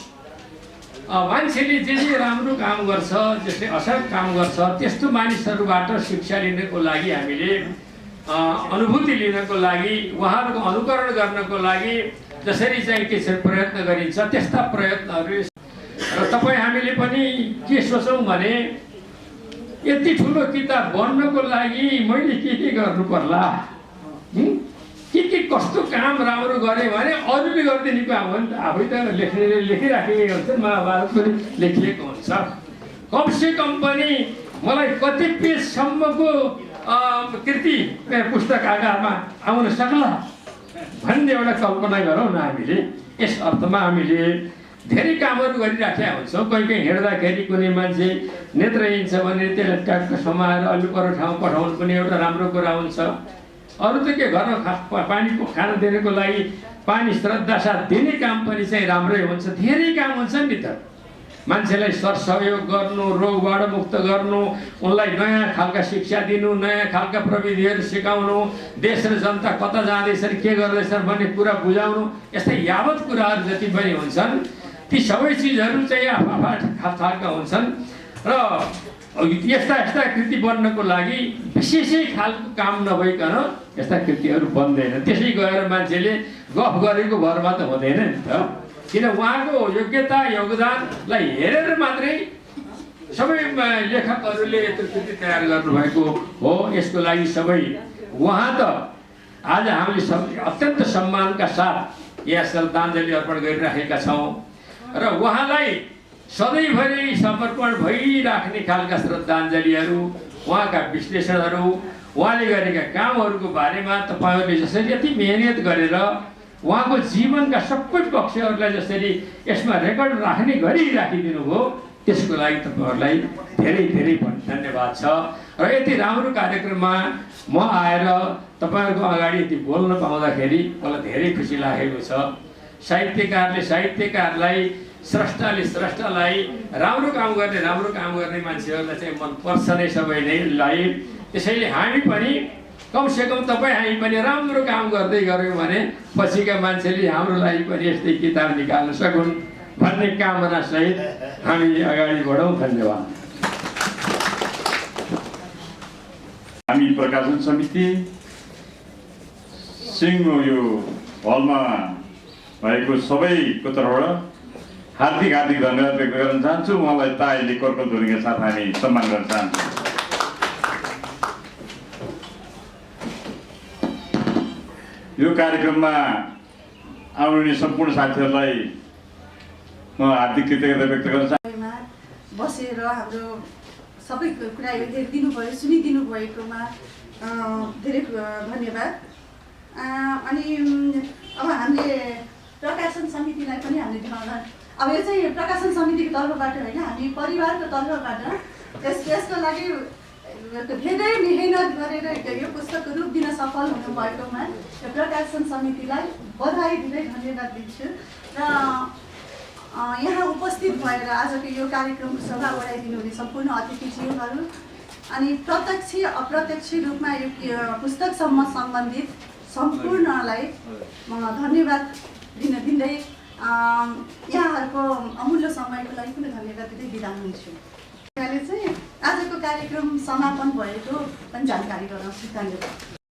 Speaker 6: मान्छेले जे राम्रो काम गर्छ, जसले असल काम गर्छ, त्यस्तो मानिसहरूबाट शिक्षा लिनको लागि हामीले अनुभूति लिनको लागि, उहाँहरूको अनुकरण गर्नको लागि जसरी चाहिँ के प्रयत्न गरिन्छ त्यस्ता प्रयत्नहरू। र तपाईँ हामीले पनि के सोचौँ भने यति ठुलो किताब बन्नको लागि मैले के गर्नु पर्ला, के कस्तो काम राम्रो गरेँ भने अरूले गरिदिने काम हो नि त। आफै त लेख्नेले लेखिराखेकै हुन्छ, महाभारत पनि लेखिएको हुन्छ। कमसेकम पनि मलाई कति पेजसम्मको कृति पुस्तक आकारमा आउन सक्ला भन्ने एउटा कल्पना गरौँ न हामीले। यस अर्थमा हामीले धेरै कामहरू गरिराखेका हुन्छौँ। कहीँ हिँड्दाखेरि कुनै मान्छे नेत्रहीन छ भने त्यसलाई ट्याक्क समाएर अरू ठाउँ पठाउनु पनि एउटा राम्रो कुरा हुन्छ। अरू त के घरमा पानी खाना दिनको लागि पानी श्रद्धा साथ दिने काम पनि चाहिँ राम्रै हुन्छ। धेरै काम हुन्छ नि त। मान्छेलाई सरसहयोग गर्नु, रोगबाट मुक्त गर्नु, उनलाई नयाँ खालका शिक्षा दिनु, नयाँ खालका प्रविधिहरू सिकाउनु, देश र जनता कता जाँदैछन्, के गर्दैछन् भन्ने कुरा बुझाउनु, यस्तै यावत कुराहरू जति पनि हुन्छन् ती सबै चिजहरू चाहिँ आफ्ना खालका हुन्छन्। र यस्ता कृति बन्नको लागि विशेषै खालको काम नभइकन यस्ता कृतिहरू बन्दैन। त्यसै गएर मान्छेले गफ गरेको भरमा त हुँदैन नि त। किन उहाँको योग्यता योगदानलाई हेरेर मात्रै सबै लेखकहरूले यत्रो कृति तयार गर्नुभएको हो। यसको लागि सबै उहाँ त आज हामीले अत्यन्त सम्मानका साथ यहाँ श्रद्धाञ्जली अर्पण गरिराखेका छौँ र उहाँलाई सधैँभरि समर्पण भइराख्ने खालका श्रद्धाञ्जलीहरू, उहाँका विश्लेषणहरू, उहाँले गरेका कामहरूको बारेमा तपाईँहरूले जसरी यति मेहनत गरेर उहाँको जीवनका सबै पक्षहरूलाई जसरी यसमा रेकर्ड राख्ने गरी राखिदिनु भयो, त्यसको लागि तपाईँहरूलाई धेरै धेरै धन्यवाद छ। र यति राम्रो कार्यक्रममा म आएर तपाईँहरूको अगाडि यति बोल्न पाउँदाखेरि मलाई धेरै खुसी लागेको छ। साहित्यकारले साहित्यकारलाई, स्रष्टाले स्रष्टालाई, राम्रो काम गर्ने मान्छेहरूलाई चाहिँ मनपर्छ नै सबैलाई। त्यसैले हामी पनि कमसेकम तपाईँ हामी पनि राम्रो काम गर्दै गऱ्यौँ भने पछिका मान्छेले हाम्रो लागि पनि यस्तै किताब निकाल्न सकुन् भन्ने कामनासहित हामी अगाडि बढौँ। धन्यवाद।
Speaker 1: हामी प्रकाशन समिति सिङ्गो यो हलमा भएको सबैको तर्फबाट हार्दिक धन्यवाद व्यक्त गर्न चाहन्छु। उहाँलाई ताईले कर्कल ध्वनिका साथ हामी सम्मान गर्न चाहन्छौँ। यो कार्यक्रममा आउनुहुने सम्पूर्ण साथीहरूलाई म हार्दिक कृतज्ञता व्यक्त गर्न चाहन्छु।
Speaker 7: बसेर हाम्रो सबै कुरा हेरिदिनु भयो, सुनिदिनु भएकोमा धेरै धन्यवाद। अनि अब हामीले प्रकाशन समितिलाई पनि हामीले अब यो चाहिँ प्रकाशन समितिको तर्फबाट होइन, हामी परिवारको तर्फबाट यसको लागि धेरै मेहनत गरेर यो पुस्तकको रूप दिन सफल हुनुभएकोमा यो प्रकाशन समितिलाई बधाई दिँदै धन्यवाद दिन्छु। र यहाँ उपस्थित भएर आजको यो कार्यक्रमको शोभा बढाइदिनु हुने सम्पूर्ण अतिथिज्यूहरू अनि प्रत्यक्ष अप्रत्यक्ष रूपमा यो पुस्तकसम्म सम्बन्धित सम्पूर्णलाई म धन्यवाद दिँदै यहाँहरूको अमूल्य समयको लागि पनि धन्यवाद दिँदै बिदा हुन्छु। चाहिँ आजको कार्यक्रम समापन भएको पनि जानकारी गराउँछु। धन्यवाद।